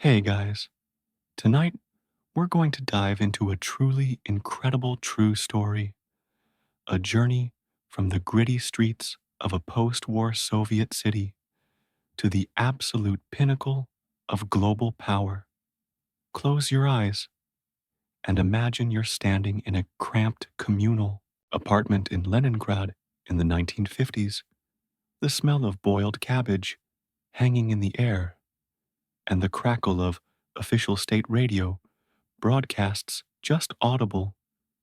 Hey guys, tonight we're going to dive into a truly incredible true story, a journey from the gritty streets of a post war Soviet city to the absolute pinnacle of global power. Close your eyes and imagine you're standing in a cramped communal apartment in Leningrad in the 1950s, the smell of boiled cabbage hanging in the air, and the crackle of official state radio broadcasts just audible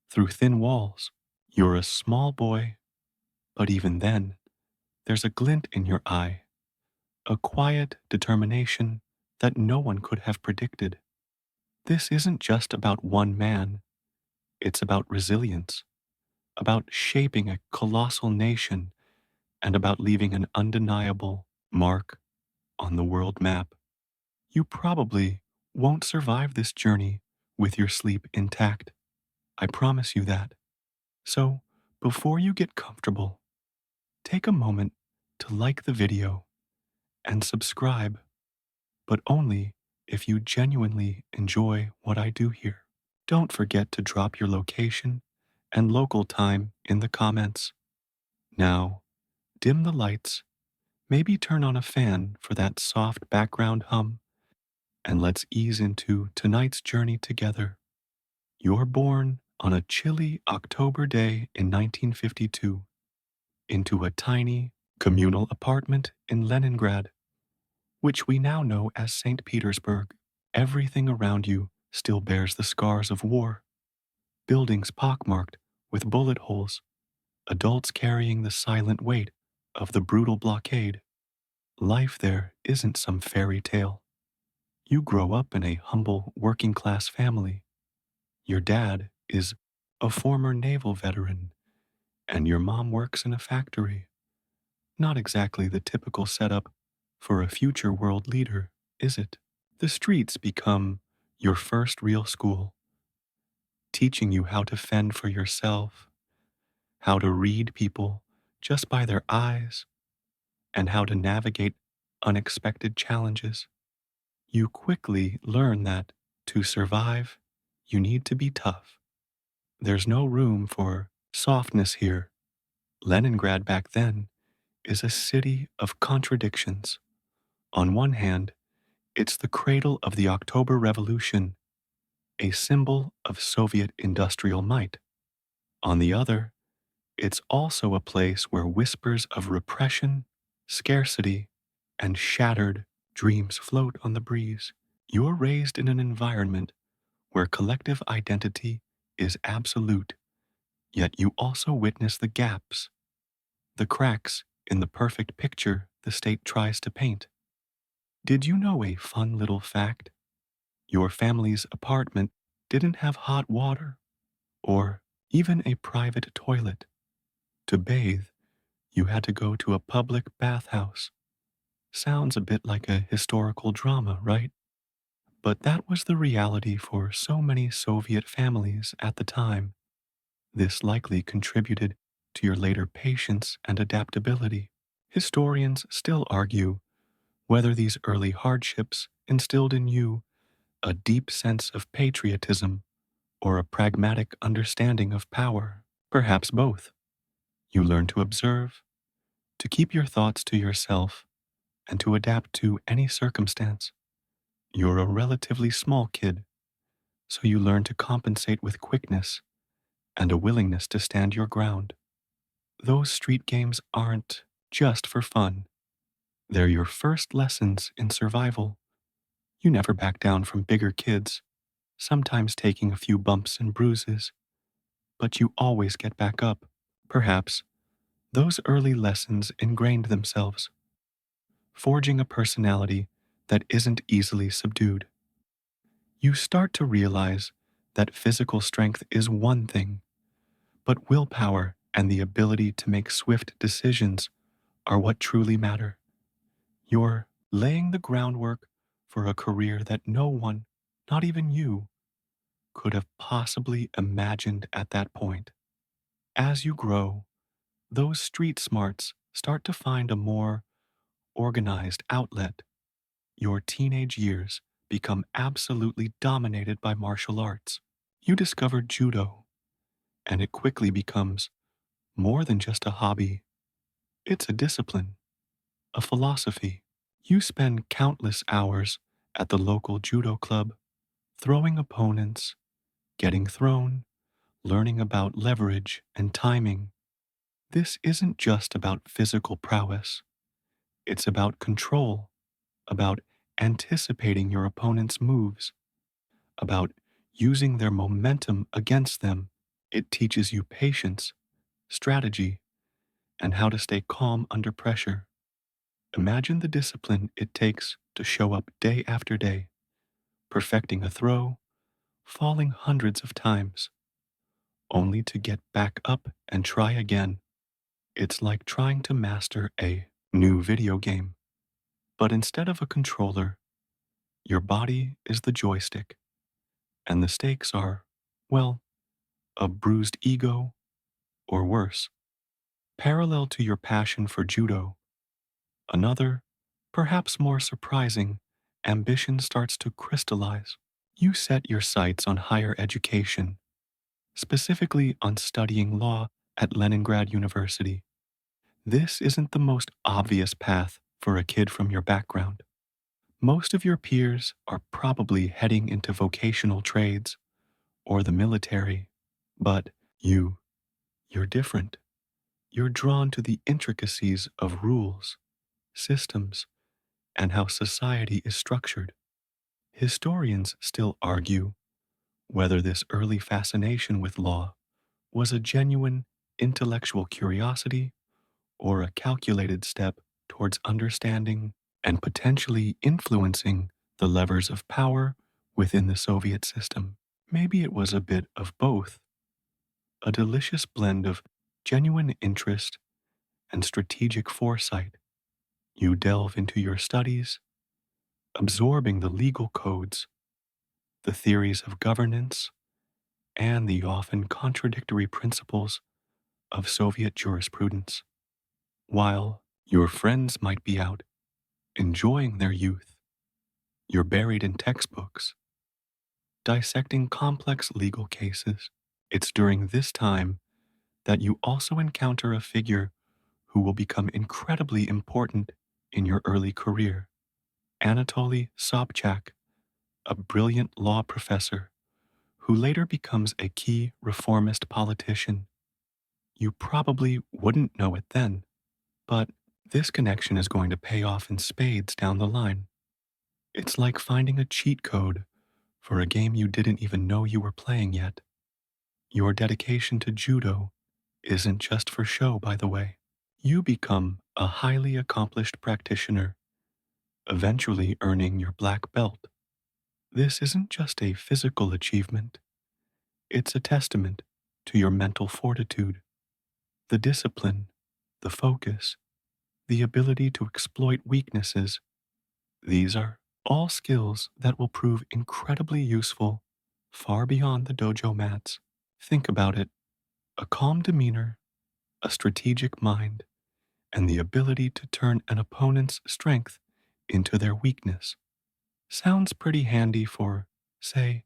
through thin walls. You're a small boy, but even then, there's a glint in your eye, a quiet determination that no one could have predicted. This isn't just about one man, it's about resilience, about shaping a colossal nation, and about leaving an undeniable mark on the world map. You probably won't survive this journey with your sleep intact. I promise you that. So, before you get comfortable, take a moment to like the video and subscribe, but only if you genuinely enjoy what I do here. Don't forget to drop your location and local time in the comments. Now, dim the lights, maybe turn on a fan for that soft background hum, and let's ease into tonight's journey together. You're born on a chilly October day in 1952 into a tiny communal apartment in Leningrad, which we now know as St. Petersburg. Everything around you still bears the scars of war, buildings pockmarked with bullet holes, adults carrying the silent weight of the brutal blockade. Life there isn't some fairy tale. You grow up in a humble working class family. Your dad is a former naval veteran, and your mom works in a factory. Not exactly the typical setup for a future world leader, is it? The streets become your first real school, teaching you how to fend for yourself, how to read people just by their eyes, and how to navigate unexpected challenges. You quickly learn that to survive, you need to be tough. There's no room for softness here. Leningrad back then is a city of contradictions. On one hand, it's the cradle of the October Revolution, a symbol of Soviet industrial might. On the other, it's also a place where whispers of repression, scarcity, and shattered dreams float on the breeze. You're raised in an environment where collective identity is absolute, yet you also witness the gaps, the cracks in the perfect picture the state tries to paint. Did you know a fun little fact? Your family's apartment didn't have hot water or even a private toilet. To bathe, you had to go to a public bathhouse. Sounds a bit like a historical drama, right? But that was the reality for so many Soviet families at the time. This likely contributed to your later patience and adaptability. Historians still argue whether these early hardships instilled in you a deep sense of patriotism or a pragmatic understanding of power. Perhaps both. You learn to observe, to keep your thoughts to yourself, and to adapt to any circumstance. You're a relatively small kid, so you learn to compensate with quickness and a willingness to stand your ground. Those street games aren't just for fun. They're your first lessons in survival. You never back down from bigger kids, sometimes taking a few bumps and bruises, but you always get back up. Perhaps those early lessons ingrained themselves, forging a personality that isn't easily subdued. You start to realize that physical strength is one thing, but willpower and the ability to make swift decisions are what truly matter. You're laying the groundwork for a career that no one, not even you, could have possibly imagined at that point. As you grow, those street smarts start to find a more organized outlet. Your teenage years become absolutely dominated by martial arts. You discover Judo, and it quickly becomes more than just a hobby. It's a discipline, a philosophy. You spend countless hours at the local judo club, throwing opponents, getting thrown, learning about leverage and timing. This isn't just about physical prowess. It's about control, about anticipating your opponent's moves, about using their momentum against them. It teaches you patience, strategy, and how to stay calm under pressure. Imagine the discipline it takes to show up day after day, perfecting a throw, falling hundreds of times, only to get back up and try again. It's like trying to master a new video game, but instead of a controller, your body is the joystick, and the stakes are, well, a bruised ego or worse. Parallel to your passion for judo, another, perhaps more surprising, ambition starts to crystallize. You set your sights on higher education, specifically on studying law at Leningrad University. This isn't the most obvious path for a kid from your background. Most of your peers are probably heading into vocational trades or the military, but you're different. You're drawn to the intricacies of rules, systems, and how society is structured. Historians still argue whether this early fascination with law was a genuine intellectual curiosity or a calculated step towards understanding and potentially influencing the levers of power within the Soviet system. Maybe it was a bit of both, a delicious blend of genuine interest and strategic foresight. You delve into your studies, absorbing the legal codes, the theories of governance, and the often contradictory principles of Soviet jurisprudence, while your friends might be out enjoying their youth. You're buried in textbooks, dissecting complex legal cases. It's during this time that you also encounter a figure who will become incredibly important in your early career. Anatoly Sobchak, a brilliant law professor who later becomes a key reformist politician. You probably wouldn't know it then, but this connection is going to pay off in spades down the line. It's like finding a cheat code for a game you didn't even know you were playing yet. Your dedication to judo isn't just for show, by the way. You become a highly accomplished practitioner, eventually earning your black belt. This isn't just a physical achievement, it's a testament to your mental fortitude, the discipline, the focus, the ability to exploit weaknesses. These are all skills that will prove incredibly useful far beyond the dojo mats. Think about it, a calm demeanor, a strategic mind, and the ability to turn an opponent's strength into their weakness. Sounds pretty handy for, say,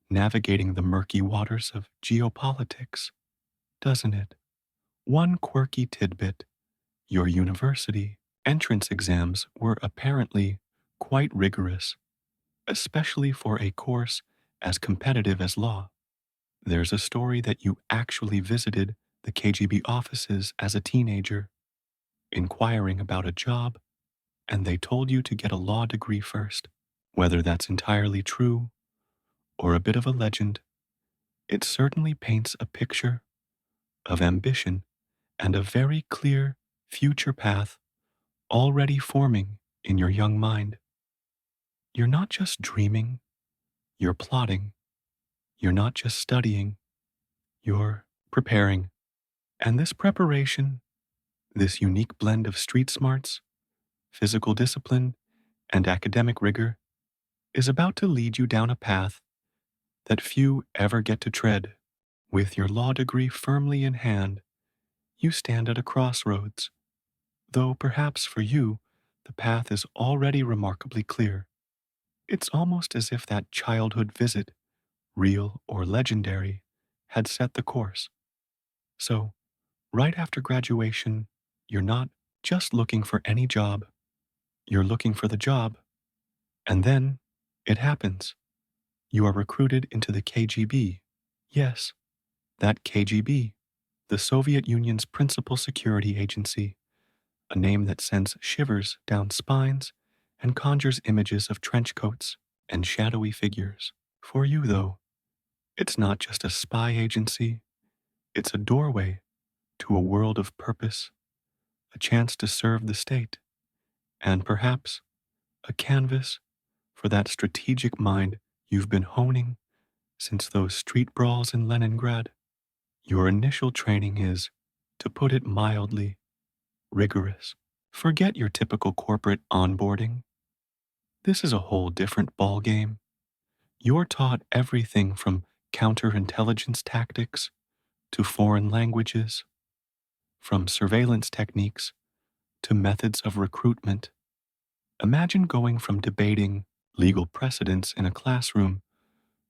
navigating the murky waters of geopolitics, doesn't it? One quirky tidbit: your university entrance exams were apparently quite rigorous, especially for a course as competitive as law. There's a story that you actually visited the KGB offices as a teenager, inquiring about a job, and they told you to get a law degree first. Whether that's entirely true or a bit of a legend, it certainly paints a picture of ambition and a very clear future path already forming in your young mind. You're not just dreaming, you're plotting. You're not just studying, you're preparing. And this preparation, this unique blend of street smarts, physical discipline, and academic rigor, is about to lead you down a path that few ever get to tread. With your law degree firmly in hand, you stand at a crossroads, though perhaps for you, the path is already remarkably clear. It's almost as if that childhood visit, real or legendary, had set the course. So, right after graduation, you're not just looking for any job, you're looking for the job, and then it happens. You are recruited into the KGB. Yes, that KGB, the Soviet Union's principal security agency, a name that sends shivers down spines and conjures images of trench coats and shadowy figures. For you, though, it's not just a spy agency, it's a doorway to a world of purpose, a chance to serve the state, and perhaps a canvas for that strategic mind you've been honing since those street brawls in Leningrad. Your initial training is, to put it mildly, rigorous. Forget your typical corporate onboarding. This is a whole different ballgame. You're taught everything from counterintelligence tactics to foreign languages, from surveillance techniques to methods of recruitment. Imagine going from debating legal precedents in a classroom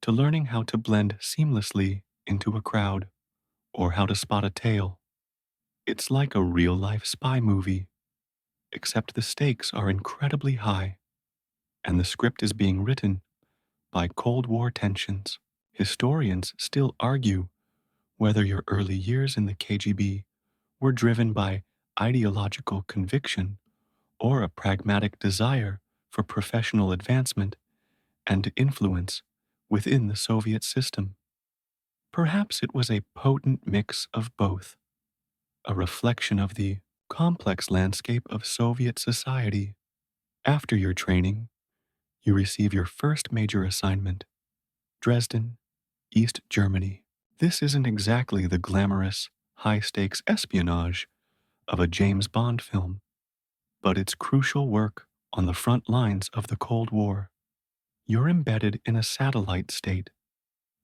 to learning how to blend seamlessly into a crowd or how to spot a tail. It's like a real life spy movie, except the stakes are incredibly high and the script is being written by Cold War tensions. Historians still argue whether your early years in the KGB were driven by ideological conviction or a pragmatic desire for professional advancement and influence within the Soviet system. Perhaps it was a potent mix of both, a reflection of the complex landscape of Soviet society. After your training, you receive your first major assignment, Dresden, East Germany. This isn't exactly the glamorous, high stakes espionage of a James Bond film, but it's crucial work on the front lines of the Cold War. You're embedded in a satellite state,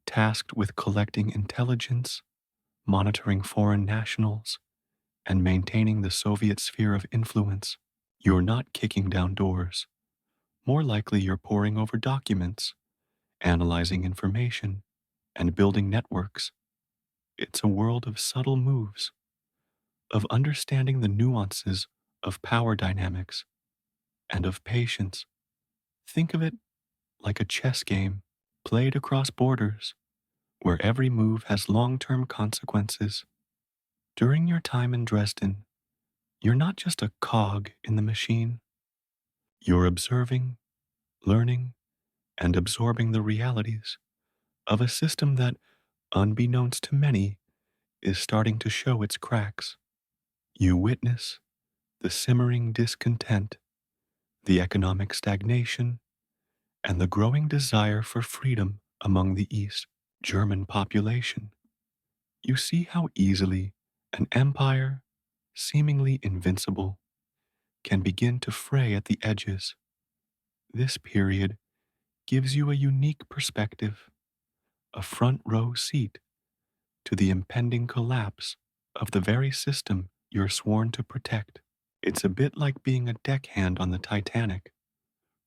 tasked with collecting intelligence, monitoring foreign nationals, and maintaining the Soviet sphere of influence. You're not kicking down doors. More likely, you're poring over documents, analyzing information, and building networks. It's a world of subtle moves, of understanding the nuances of power dynamics, and of patience. Think of it like a chess game played across borders, where every move has long term consequences. During your time in Dresden, you're not just a cog in the machine. You're observing, learning, and absorbing the realities of a system that, unbeknownst to many, is starting to show its cracks. You witness the simmering discontent, the economic stagnation, and the growing desire for freedom among the East German population. You see how easily an empire, seemingly invincible, can begin to fray at the edges. This period gives you a unique perspective, a front row seat to the impending collapse of the very system you're sworn to protect. It's a bit like being a deckhand on the Titanic,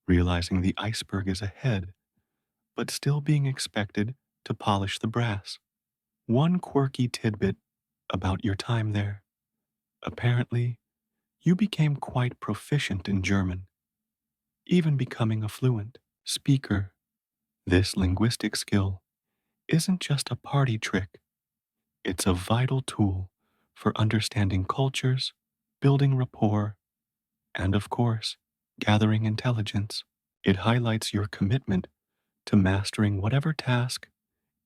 realizing the iceberg is ahead, but still being expected to polish the brass. One quirky tidbit about your time there. Apparently, you became quite proficient in German, even becoming a fluent speaker. This linguistic skill isn't just a party trick, it's a vital tool for understanding cultures, building rapport, and of course, gathering intelligence. It highlights your commitment to mastering whatever task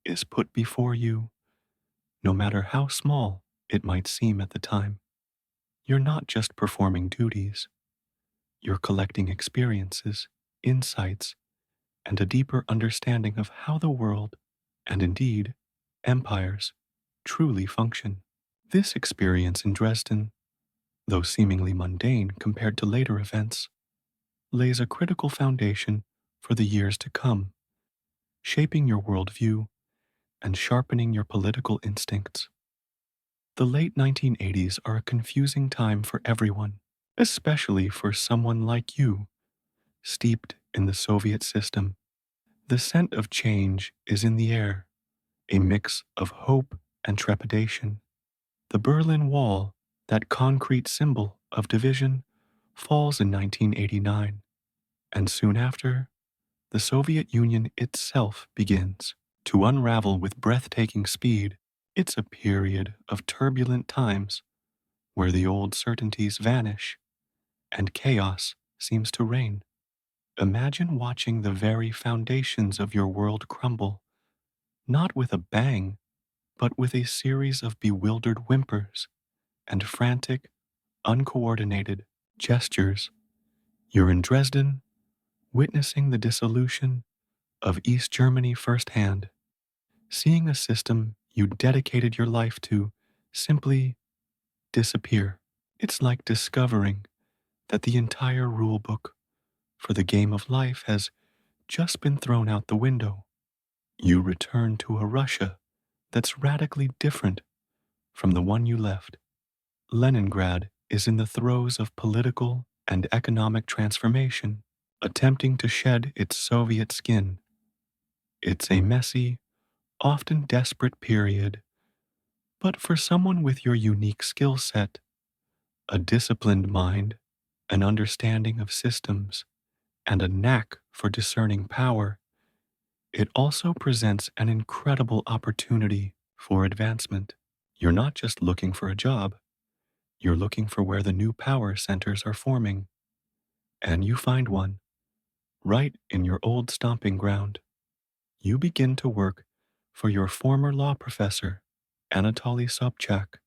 is put before you, no matter how small it might seem at the time. You're not just performing duties, you're collecting experiences, insights, and a deeper understanding of how the world, and indeed, empires, truly function. This experience in Dresden, though seemingly mundane compared to later events, lays a critical foundation for the years to come, shaping your worldview and sharpening your political instincts. The late 1980s are a confusing time for everyone, especially for someone like you, steeped in the Soviet system. The scent of change is in the air, a mix of hope and trepidation. The Berlin Wall, that concrete symbol of division, falls in 1989, and soon after, the Soviet Union itself begins to unravel with breathtaking speed. It's a period of turbulent times where the old certainties vanish and chaos seems to reign. Imagine watching the very foundations of your world crumble, not with a bang, but with a series of bewildered whimpers and frantic, uncoordinated gestures. You're in Dresden, witnessing the dissolution of East Germany firsthand, seeing a system you dedicated your life to simply disappear. It's like discovering that the entire rule book for the game of life has just been thrown out the window. You return to a Russia that's radically different from the one you left. Leningrad is in the throes of political and economic transformation, attempting to shed its Soviet skin. It's a messy, often desperate period, but for someone with your unique skill set, a disciplined mind, an understanding of systems, and a knack for discerning power, it also presents an incredible opportunity for advancement. You're not just looking for a job, you're looking for where the new power centers are forming, and you find one right in your old stomping ground. You begin to work for your former law professor, Anatoly Sobchak,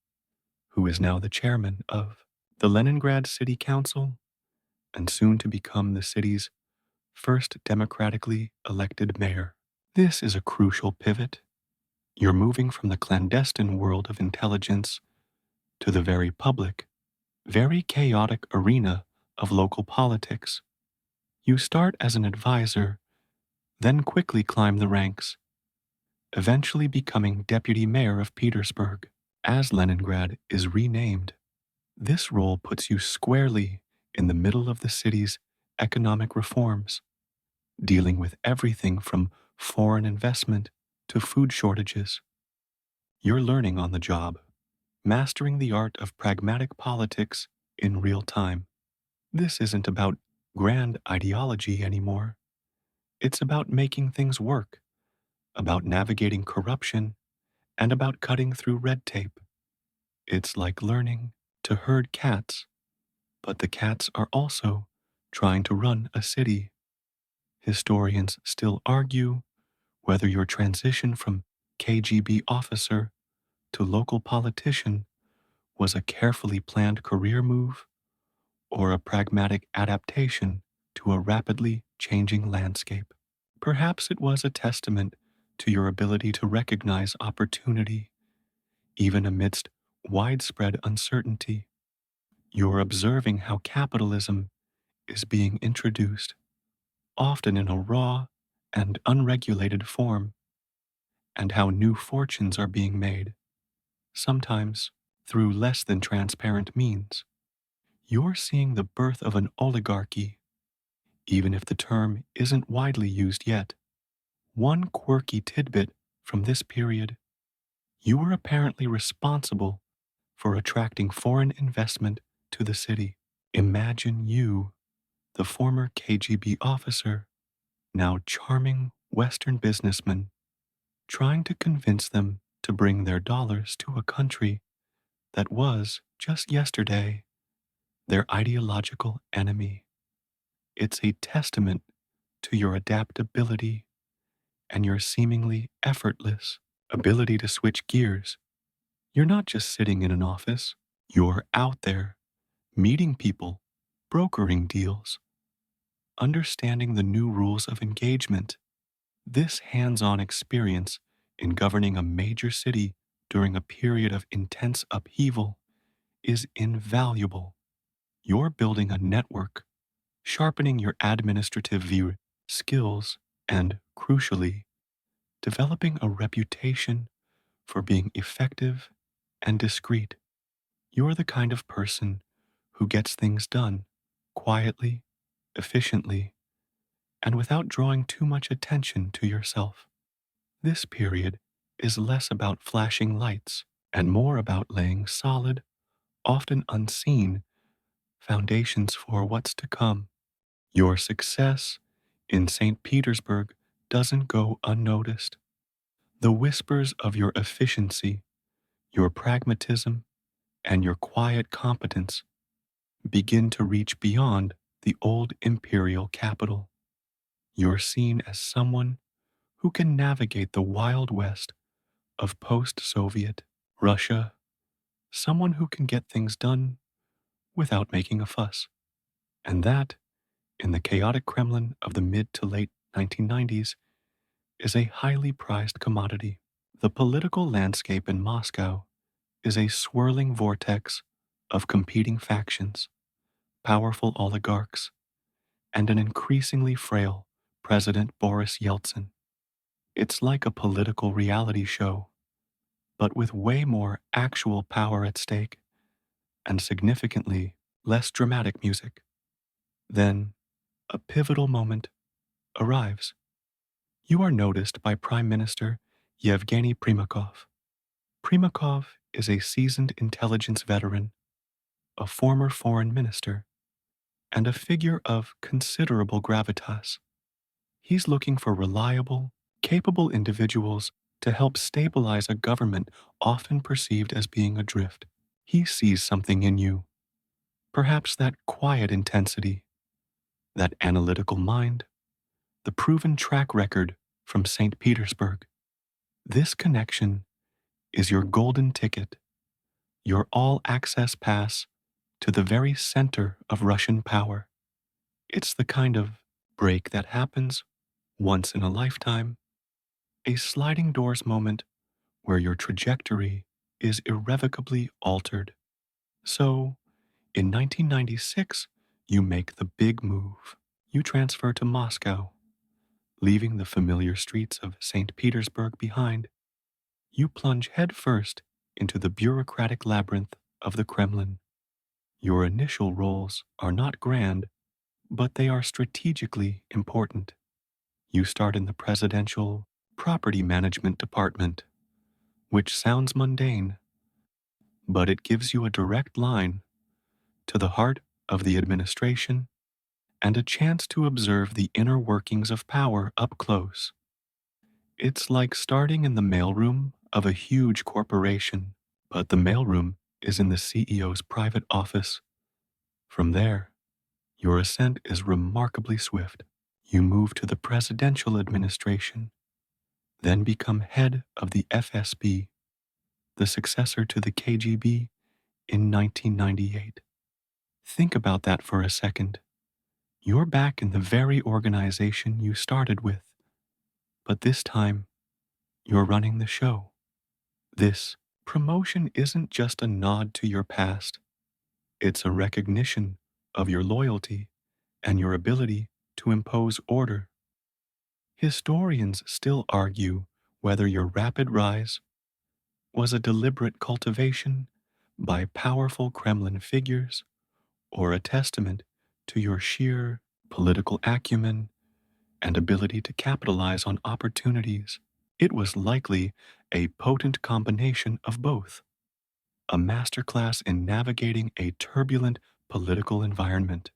who is now the chairman of the Leningrad City Council and soon to become the city's first democratically elected mayor. This is a crucial pivot. You're moving from the clandestine world of intelligence to the very public, very chaotic arena of local politics. You start as an advisor, then quickly climb the ranks, eventually becoming deputy mayor of Petersburg, as Leningrad is renamed. This role puts you squarely in the middle of the city's economic reforms, dealing with everything from foreign investment to food shortages. You're learning on the job, mastering the art of pragmatic politics in real time. This isn't about grand ideology anymore. It's about making things work, about navigating corruption, and about cutting through red tape. It's like learning to herd cats, but the cats are also trying to run a city. Historians still argue whether your transition from KGB officer to local politician was a carefully planned career move or a pragmatic adaptation to a rapidly changing landscape. Perhaps it was a testament to your ability to recognize opportunity, even amidst widespread uncertainty. You're observing how capitalism is being introduced, often in a raw and unregulated form, and how new fortunes are being made, sometimes through less than transparent means. You're seeing the birth of an oligarchy, even if the term isn't widely used yet. One quirky tidbit from this period: you were apparently responsible for attracting foreign investment to the city. Imagine you, the former KGB officer, now charming Western businessman, trying to convince them to bring their dollars to a country that was, just yesterday, their ideological enemy. It's a testament to your adaptability and your seemingly effortless ability to switch gears. You're not just sitting in an office, you're out there, meeting people, brokering deals, understanding the new rules of engagement. This hands on experience in governing a major city during a period of intense upheaval is invaluable. You're building a network, sharpening your administrative skills, and, crucially, developing a reputation for being effective and discreet. You're the kind of person who gets things done quietly, efficiently, and without drawing too much attention to yourself. This period is less about flashing lights and more about laying solid, often unseen, foundations for what's to come. Your success in St. Petersburg doesn't go unnoticed. The whispers of your efficiency, your pragmatism, and your quiet competence begin to reach beyond the old imperial capital. You're seen as someone who can navigate the wild west of post Soviet Russia, someone who can get things done without making a fuss. And that, in the chaotic Kremlin of the mid to late 1990s, is a highly prized commodity. The political landscape in Moscow is a swirling vortex of competing factions, powerful oligarchs, and an increasingly frail President Boris Yeltsin. It's like a political reality show, but with way more actual power at stake and significantly less dramatic music. Then, a pivotal moment arrives. You are noticed by Prime Minister Yevgeny Primakov. Primakov is a seasoned intelligence veteran, a former foreign minister, and a figure of considerable gravitas. He's looking for reliable, capable individuals to help stabilize a government often perceived as being adrift. He sees something in you, perhaps that quiet intensity, that analytical mind, the proven track record from St. Petersburg. This connection is your golden ticket, your all access pass to the very center of Russian power. It's the kind of break that happens once in a lifetime, a sliding doors moment where your trajectory is irrevocably altered. So, in 1996, you make the big move. You transfer to Moscow, leaving the familiar streets of St. Petersburg behind. You plunge headfirst into the bureaucratic labyrinth of the Kremlin. Your initial roles are not grand, but they are strategically important. You start in the presidential property management department, which sounds mundane, but it gives you a direct line to the heart of the administration and a chance to observe the inner workings of power up close. It's like starting in the mailroom of a huge corporation, but the mailroom is in the CEO's private office. From there, your ascent is remarkably swift. You move to the presidential administration, then become head of the FSB, the successor to the KGB, in 1998. Think about that for a second. You're back in the very organization you started with, but this time, you're running the show. This promotion isn't just a nod to your past, it's a recognition of your loyalty and your ability to impose order. Historians still argue whether your rapid rise was a deliberate cultivation by powerful Kremlin figures or a testament to your sheer political acumen and ability to capitalize on opportunities. It was likely a potent combination of both, a masterclass in navigating a turbulent political environment.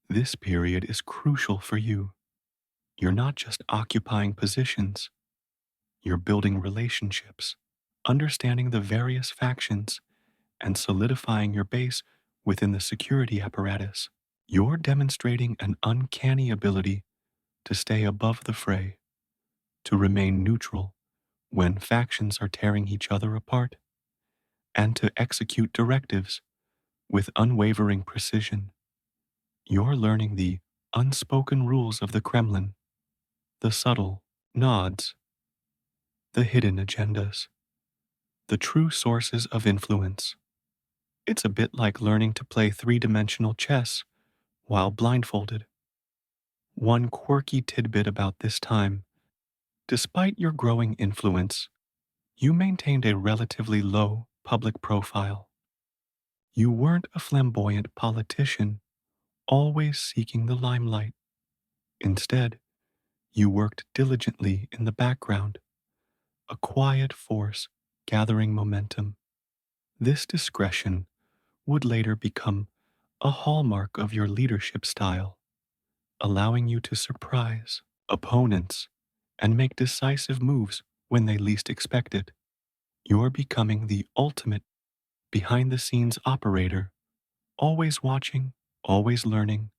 This period is crucial for you. You're not just occupying positions, you're building relationships, understanding the various factions, and solidifying your base within the security apparatus. You're demonstrating an uncanny ability to stay above the fray, to remain neutral when factions are tearing each other apart, and to execute directives with unwavering precision. You're learning the unspoken rules of the Kremlin, the subtle nods, the hidden agendas, the true sources of influence. It's a bit like learning to play three-dimensional chess while blindfolded. One quirky tidbit about this time: despite your growing influence, you maintained a relatively low public profile. You weren't a flamboyant politician, always seeking the limelight. Instead, you worked diligently in the background, a quiet force gathering momentum. This discretion would later become a hallmark of your leadership style, allowing you to surprise opponents and make decisive moves when they least expect it. You're becoming the ultimate behind the scenes operator, always watching, always learning,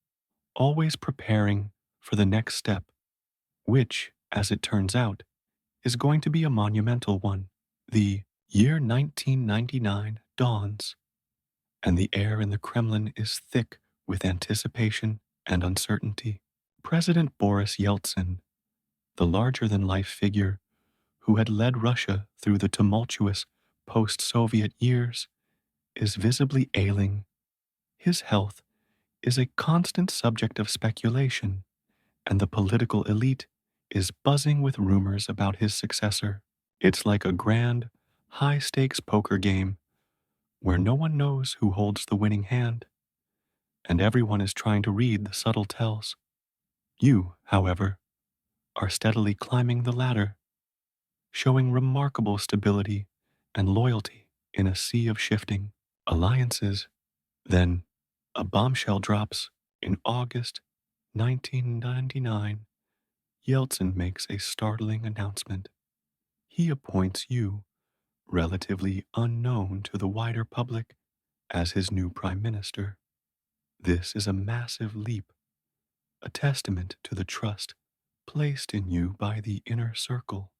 always preparing for the next step, which, as it turns out, is going to be a monumental one. The year 1999 dawns, and the air in the Kremlin is thick with anticipation and uncertainty. President Boris Yeltsin, the larger than life figure who had led Russia through the tumultuous post Soviet years, is visibly ailing. His health is a constant subject of speculation, and the political elite is buzzing with rumors about his successor. It's like a grand, high stakes poker game where no one knows who holds the winning hand, and everyone is trying to read the subtle tells. You, however, are steadily climbing the ladder, showing remarkable stability and loyalty in a sea of shifting alliances. Then, a bombshell drops in August 1999. Yeltsin makes a startling announcement. He appoints you, relatively unknown to the wider public, as his new prime minister. This is a massive leap, a testament to the trust placed in you by the inner circle.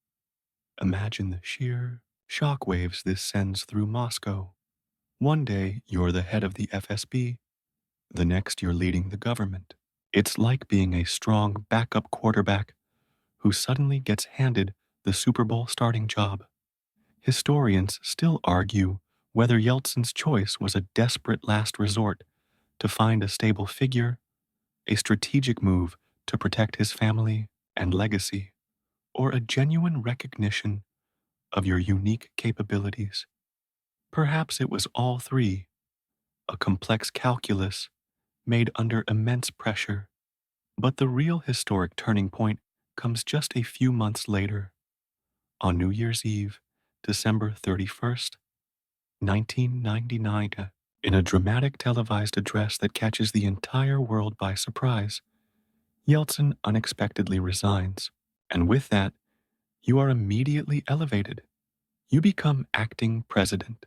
Imagine the sheer shockwaves this sends through Moscow. One day you're the head of the FSB, the next you're leading the government. It's like being a strong backup quarterback who suddenly gets handed the Super Bowl starting job. Historians still argue whether Yeltsin's choice was a desperate last resort to find a stable figure, a strategic move to protect his family and legacy, or a genuine recognition of your unique capabilities. Perhaps it was all three, a complex calculus made under immense pressure. But the real historic turning point comes just a few months later, on New Year's Eve, December 31st, 1999, in a dramatic televised address that catches the entire world by surprise. Yeltsin unexpectedly resigns, and with that, you are immediately elevated. You become acting president.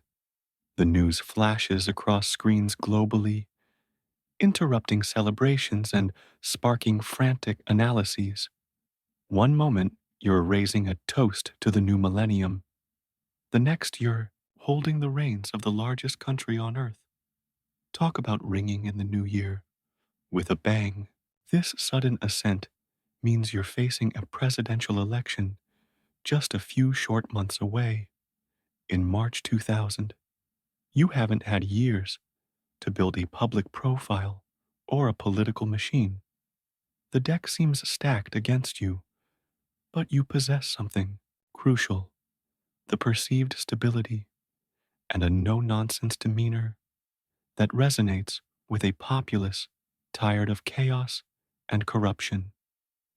The news flashes across screens globally, interrupting celebrations and sparking frantic analyses. One moment, you're raising a toast to the new millennium. The next, you're holding the reins of the largest country on earth. Talk about ringing in the new year with a bang. This sudden ascent means you're facing a presidential election just a few short months away. In March 2000, you haven't had years to build a public profile or a political machine. The deck seems stacked against you, but you possess something crucial: the perceived stability and a no nonsense demeanor that resonates with a populace tired of chaos and corruption.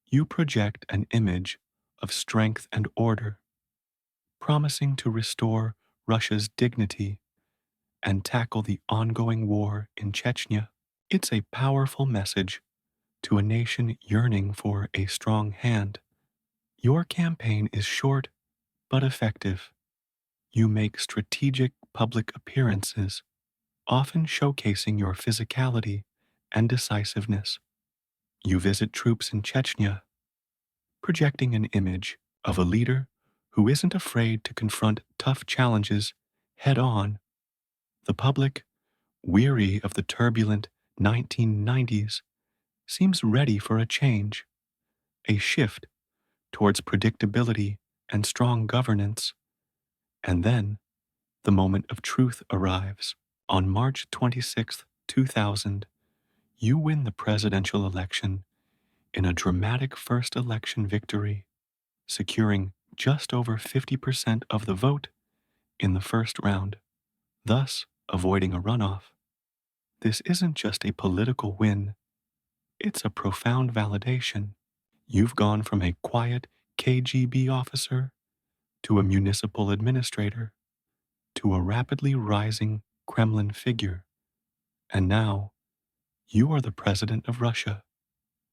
You project an image of strength and order, promising to restore Russia's dignity and tackle the ongoing war in Chechnya. It's a powerful message to a nation yearning for a strong hand. Your campaign is short but effective. You make strategic public appearances, often showcasing your physicality and decisiveness. You visit troops in Chechnya, projecting an image of a leader who isn't afraid to confront tough challenges head on. The public, weary of the turbulent 1990s, seems ready for a change, a shift towards predictability and strong governance. And then the moment of truth arrives. On March 26th, 2000, you win the presidential election in a dramatic first election victory, securing just over 50% of the vote in the first round, thus avoiding a runoff. This isn't just a political win, It's a profound validation. You've gone from a quiet KGB officer to a municipal administrator to a rapidly rising Kremlin figure, and now you are the president of Russia.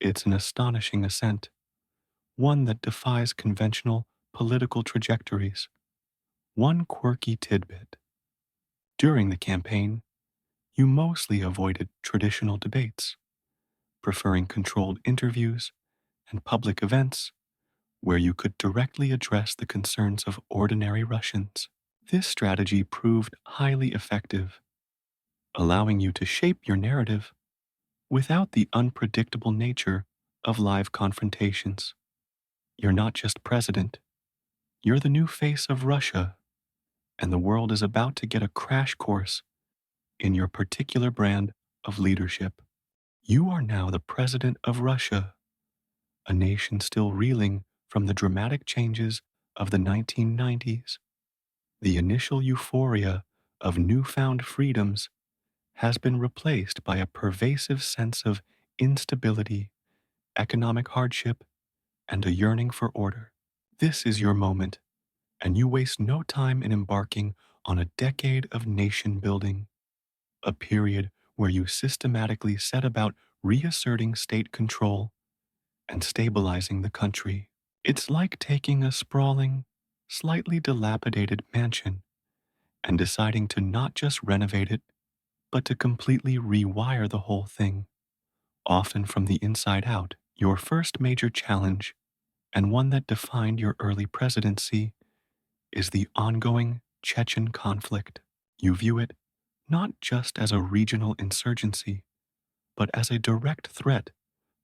It's an astonishing ascent, one that defies conventional political trajectories. One quirky tidbit. During the campaign, you mostly avoided traditional debates, preferring controlled interviews and public events where you could directly address the concerns of ordinary Russians. This strategy proved highly effective, allowing you to shape your narrative without the unpredictable nature of live confrontations. You're not just president, you're the new face of Russia, and the world is about to get a crash course in your particular brand of leadership. You are now the president of Russia, a nation still reeling from the dramatic changes of the 1990s. The initial euphoria of newfound freedoms has been replaced by a pervasive sense of instability, economic hardship, and a yearning for order. This is your moment, and you waste no time in embarking on a decade of nation building, a period where you systematically set about reasserting state control and stabilizing the country. It's like taking a sprawling, slightly dilapidated mansion and deciding to not just renovate it, but to completely rewire the whole thing, often from the inside out. Your first major challenge, and one that defined your early presidency, is the ongoing Chechen conflict. You view it not just as a regional insurgency, but as a direct threat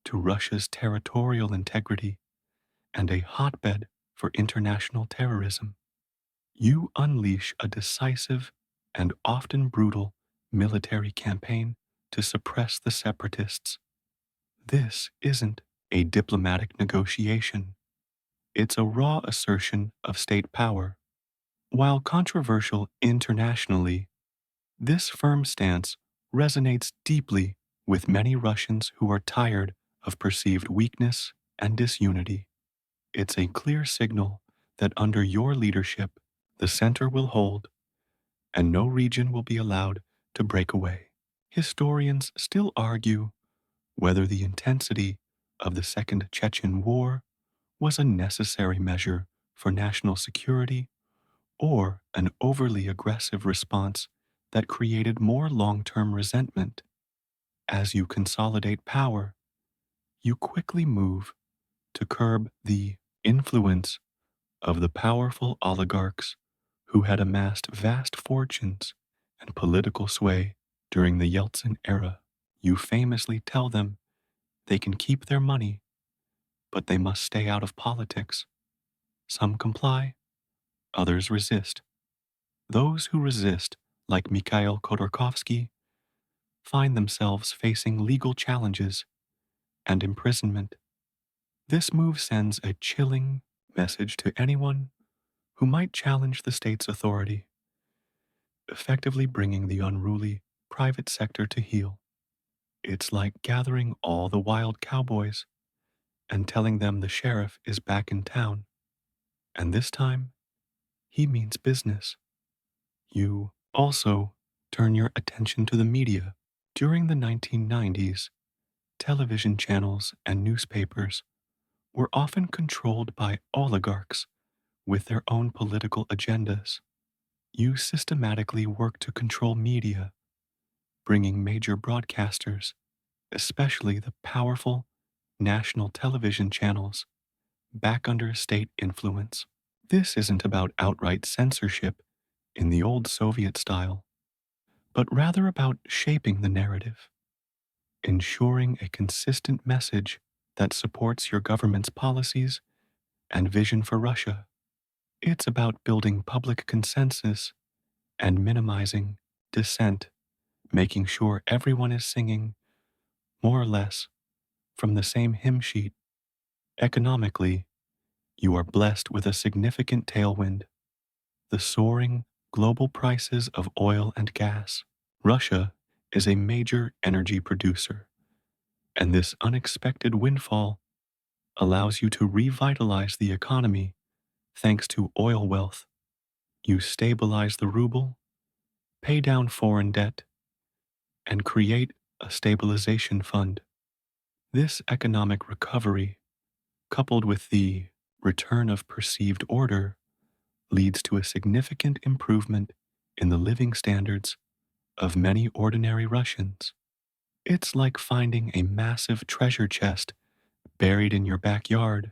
to Russia's territorial integrity and a hotbed for international terrorism. You unleash a decisive and often brutal military campaign to suppress the separatists. This isn't a diplomatic negotiation. It's a raw assertion of state power. While controversial internationally, this firm stance resonates deeply with many Russians who are tired of perceived weakness and disunity. It's a clear signal that under your leadership, the center will hold and no region will be allowed to break away. Historians still argue whether the intensity of the Second Chechen War was a necessary measure for national security or an overly aggressive response that created more long-term resentment. As you consolidate power, you quickly move to curb the influence of the powerful oligarchs who had amassed vast fortunes and political sway during the Yeltsin era. You famously tell them they can keep their money, but they must stay out of politics. Some comply, others resist. Those who resist, like Mikhail Khodorkovsky, find themselves facing legal challenges and imprisonment. This move sends a chilling message to anyone who might challenge the state's authority, effectively bringing the unruly private sector to heel. It's like gathering all the wild cowboys and telling them the sheriff is back in town, and this time he means business. You also turn your attention to the media. During the 1990s, television channels and newspapers were often controlled by oligarchs with their own political agendas. You systematically work to control media, bringing major broadcasters, especially the powerful national television channels, back under state influence. This isn't about outright censorship in the old Soviet style, but rather about shaping the narrative, ensuring a consistent message that supports your government's policies and vision for Russia. It's about building public consensus and minimizing dissent, making sure everyone is singing, more or less, from the same hymn sheet. Economically, you are blessed with a significant tailwind: the soaring global prices of oil and gas. Russia is a major energy producer, And this unexpected windfall allows you to revitalize the economy thanks to oil wealth. You stabilize the ruble, pay down foreign debt, and create a stabilization fund. This economic recovery, coupled with the return of perceived order, leads to a significant improvement in the living standards of many ordinary Russians. It's like finding a massive treasure chest buried in your backyard,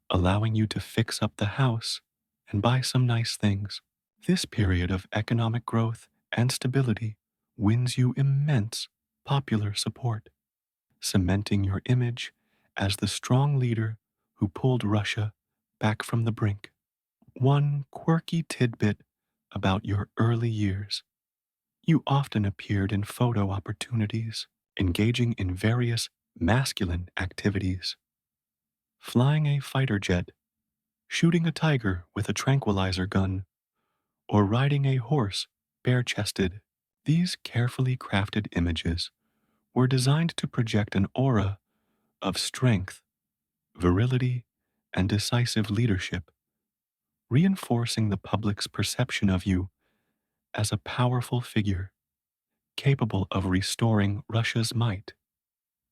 allowing you to fix up the house and buy some nice things. This period of economic growth and stability wins you immense popular support, cementing your image as the strong leader who pulled Russia back from the brink. One quirky tidbit about your early years: you often appeared in photo opportunities, engaging in various masculine activities, flying a fighter jet, shooting a tiger with a tranquilizer gun, or riding a horse bare chested. These carefully crafted images were designed to project an aura of strength, virility, and decisive leadership, reinforcing the public's perception of you as a powerful figure capable of restoring Russia's might.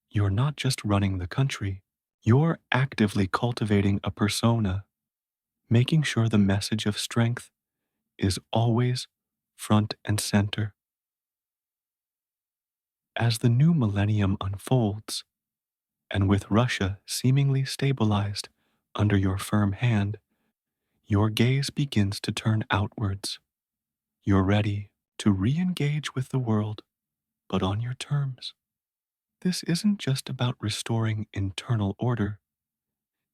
You're not just running the country, you're actively cultivating a persona, making sure the message of strength is always front and center. As the new millennium unfolds, and with Russia seemingly stabilized under your firm hand, your gaze begins to turn outwards. You're ready to re engage with the world, but on your terms. This isn't just about restoring internal order,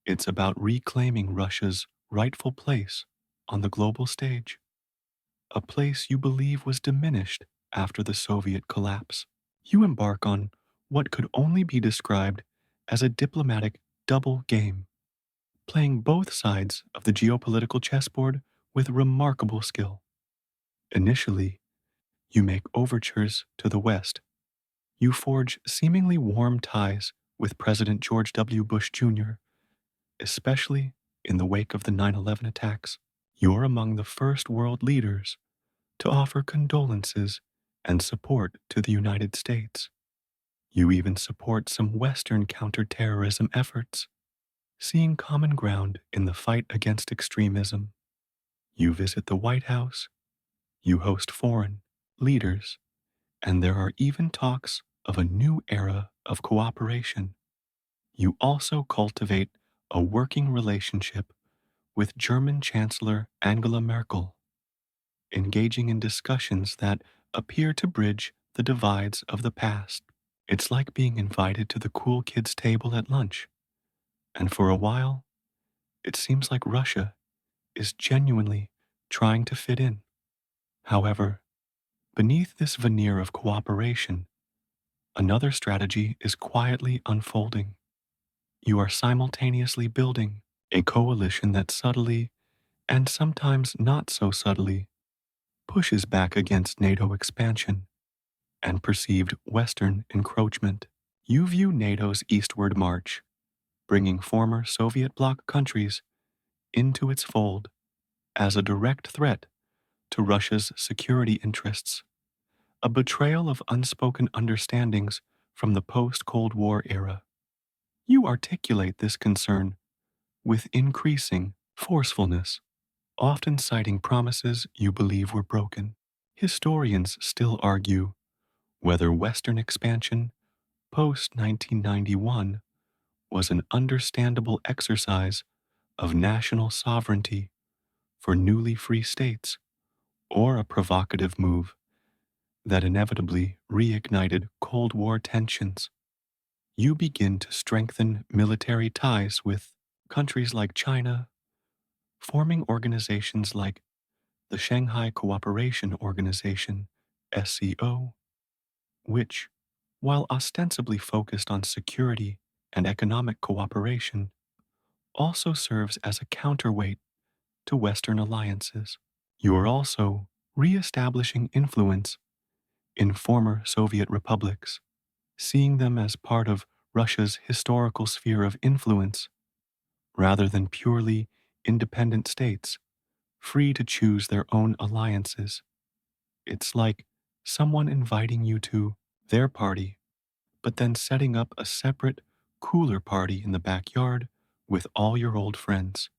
it's about reclaiming Russia's rightful place on the global stage, a place you believe was diminished after the Soviet collapse. You embark on what could only be described as a diplomatic double game, playing both sides of the geopolitical chessboard with remarkable skill. Initially, you make overtures to the West. You forge seemingly warm ties with President George W. Bush Jr., especially in the wake of the 9/11 attacks. You're among the first world leaders to offer condolences and support to the United States. You even support some Western counterterrorism efforts, seeing common ground in the fight against extremism. You visit the White House, you host foreign leaders, and there are even talks of a new era of cooperation. You also cultivate a working relationship with German Chancellor Angela Merkel, engaging in discussions that appear to bridge the divides of the past. It's like being invited to the cool kids' table at lunch, and for a while, it seems like Russia is genuinely trying to fit in. However, beneath this veneer of cooperation, another strategy is quietly unfolding. You are simultaneously building a coalition that subtly, and sometimes not so subtly, pushes back against NATO expansion and perceived Western encroachment. You view NATO's eastward march, bringing former Soviet bloc countries into its fold, as a direct threat to Russia's security interests, a betrayal of unspoken understandings from the post-Cold War era. You articulate this concern with increasing forcefulness, often citing promises you believe were broken. Historians still argue whether Western expansion post 1991 was an understandable exercise of national sovereignty for newly free states, or a provocative move that inevitably reignited Cold War tensions. You begin to strengthen military ties with countries like China, forming organizations like the Shanghai Cooperation Organization, SCO, which, while ostensibly focused on security and economic cooperation, also serves as a counterweight to Western alliances. You are also re-establishing influence in former Soviet republics, seeing them as part of Russia's historical sphere of influence, rather than purely independent states, free to choose their own alliances. It's like someone inviting you to their party, but then setting up a separate, cooler party in the backyard with all your old friends.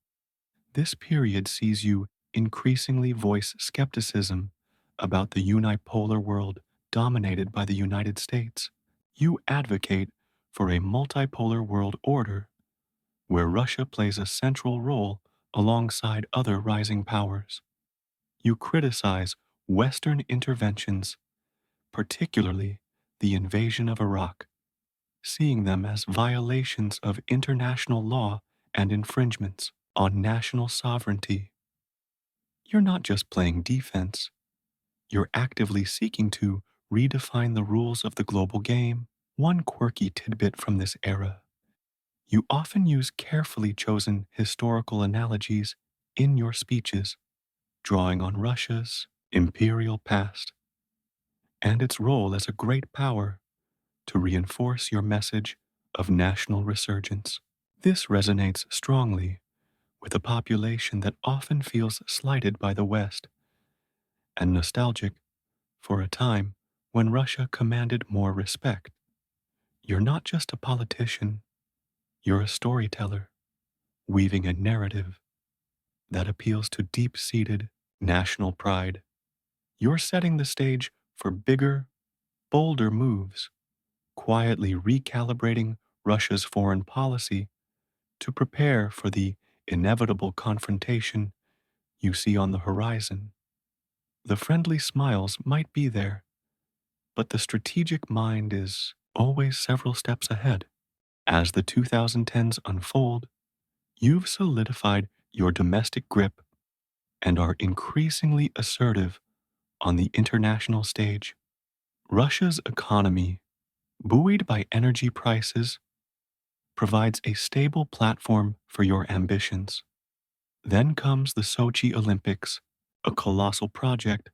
This period sees you increasingly voice skepticism about the unipolar world dominated by the United States. You advocate for a multipolar world order where Russia plays a central role alongside other rising powers. You criticize Western interventions, particularly the invasion of Iraq, seeing them as violations of international law and infringements on national sovereignty. You're not just playing defense, you're actively seeking to redefine the rules of the global game. One quirky tidbit from this era: you often use carefully chosen historical analogies in your speeches, drawing on Russia's imperial past and its role as a great power to reinforce your message of national resurgence. This resonates strongly with a population that often feels slighted by the West and nostalgic for a time when Russia commanded more respect. You're not just a politician, you're a storyteller, weaving a narrative that appeals to deep seated national pride. You're setting the stage for bigger, bolder moves, quietly recalibrating Russia's foreign policy to prepare for the inevitable confrontation you see on the horizon. The friendly smiles might be there, but the strategic mind is always several steps ahead. As the 2010s unfold, you've solidified your domestic grip and are increasingly assertive on the international stage. Russia's economy, buoyed by energy prices, provides a stable platform for your ambitions. Then comes the Sochi Olympics, a colossal project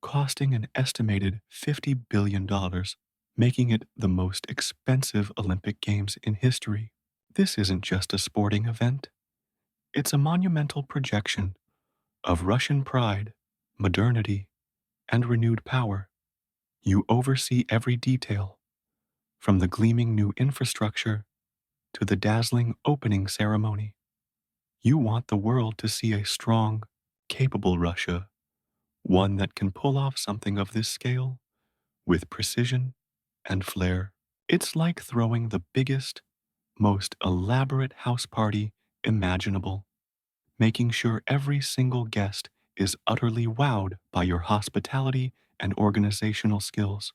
costing an estimated $50 billion, making it the most expensive Olympic Games in history. This isn't just a sporting event, it's a monumental projection of Russian pride, modernity, and renewed power. You oversee every detail, from the gleaming new infrastructure to the dazzling opening ceremony. You want the world to see a strong, capable Russia, one that can pull off something of this scale with precision and flair. It's like throwing the biggest, most elaborate house party imaginable, making sure every single guest is utterly wowed by your hospitality and organizational skills.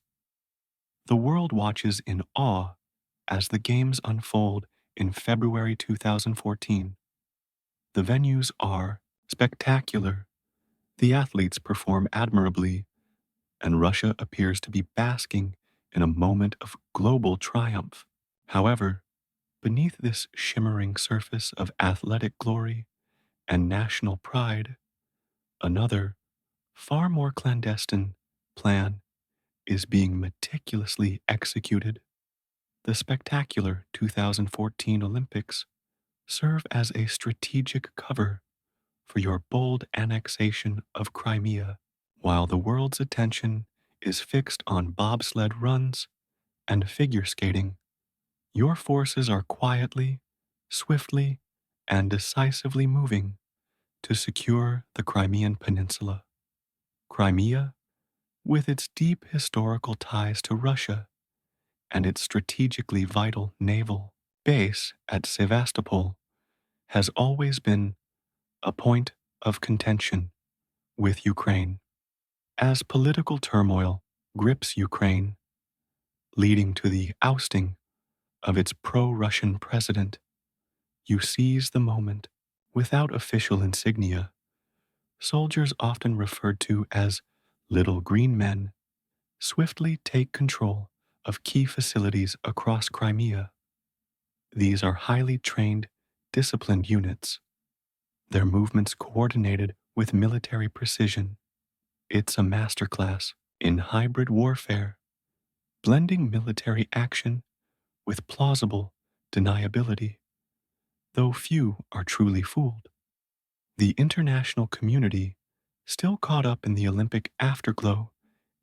The world watches in awe as the games unfold in February 2014. The venues are spectacular, the athletes perform admirably, and Russia appears to be basking in a moment of global triumph. However, beneath this shimmering surface of athletic glory and national pride, another, far more clandestine, plan is being meticulously executed. The spectacular 2014 Olympics serve as a strategic cover for your bold annexation of Crimea, while the world's attention is fixed on bobsled runs and figure skating. Your forces are quietly, swiftly, and decisively moving to secure the Crimean Peninsula. Crimea, with its deep historical ties to Russia and its strategically vital naval base at Sevastopol, has always been a point of contention with Ukraine. As political turmoil grips Ukraine, leading to the ousting of its pro-Russian president, you seize the moment. Without official insignia, soldiers often referred to as little green men swiftly take control of key facilities across Crimea. These are highly trained, disciplined units, their movements coordinated with military precision. It's a masterclass in hybrid warfare, blending military action with plausible deniability, though few are truly fooled. The international community, still caught up in the Olympic afterglow,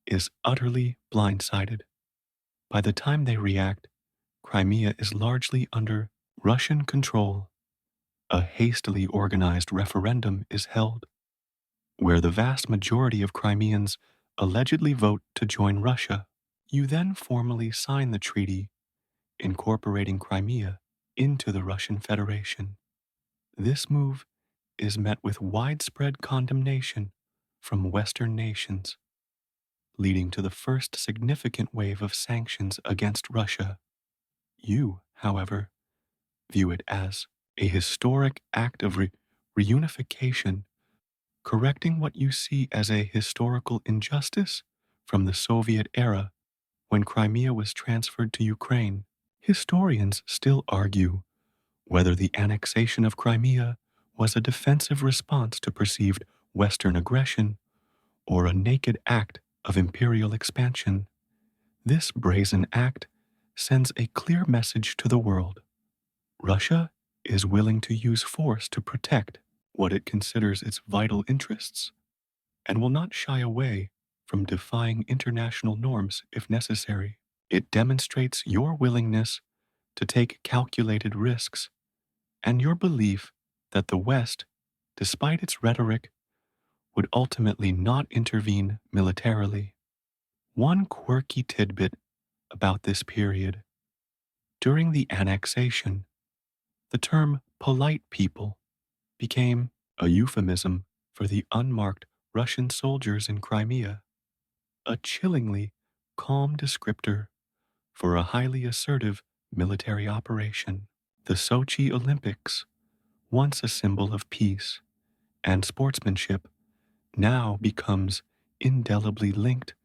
is utterly blindsided. By the time they react, Crimea is largely under Russian control. A hastily organized referendum is held, where the vast majority of Crimeans allegedly vote to join Russia. You then formally sign the treaty incorporating Crimea into the Russian Federation. This move is met with widespread condemnation from Western nations, leading to the first significant wave of sanctions against Russia. You, however, view it as a historic act of reunification, correcting what you see as a historical injustice from the Soviet era when Crimea was transferred to Ukraine. Historians still argue whether the annexation of Crimea was a defensive response to perceived Western aggression or a naked act of imperial expansion. This brazen act sends a clear message to the world. Russia is willing to use force to protect what it considers its vital interests, and will not shy away from defying international norms if necessary. It demonstrates your willingness to take calculated risks and your belief that the West, despite its rhetoric, would ultimately not intervene militarily. One quirky tidbit about this period: during the annexation, the term polite people became a euphemism for the unmarked Russian soldiers in Crimea, a chillingly calm descriptor for a highly assertive military operation. The Sochi Olympics, once a symbol of peace and sportsmanship, now becomes indelibly linked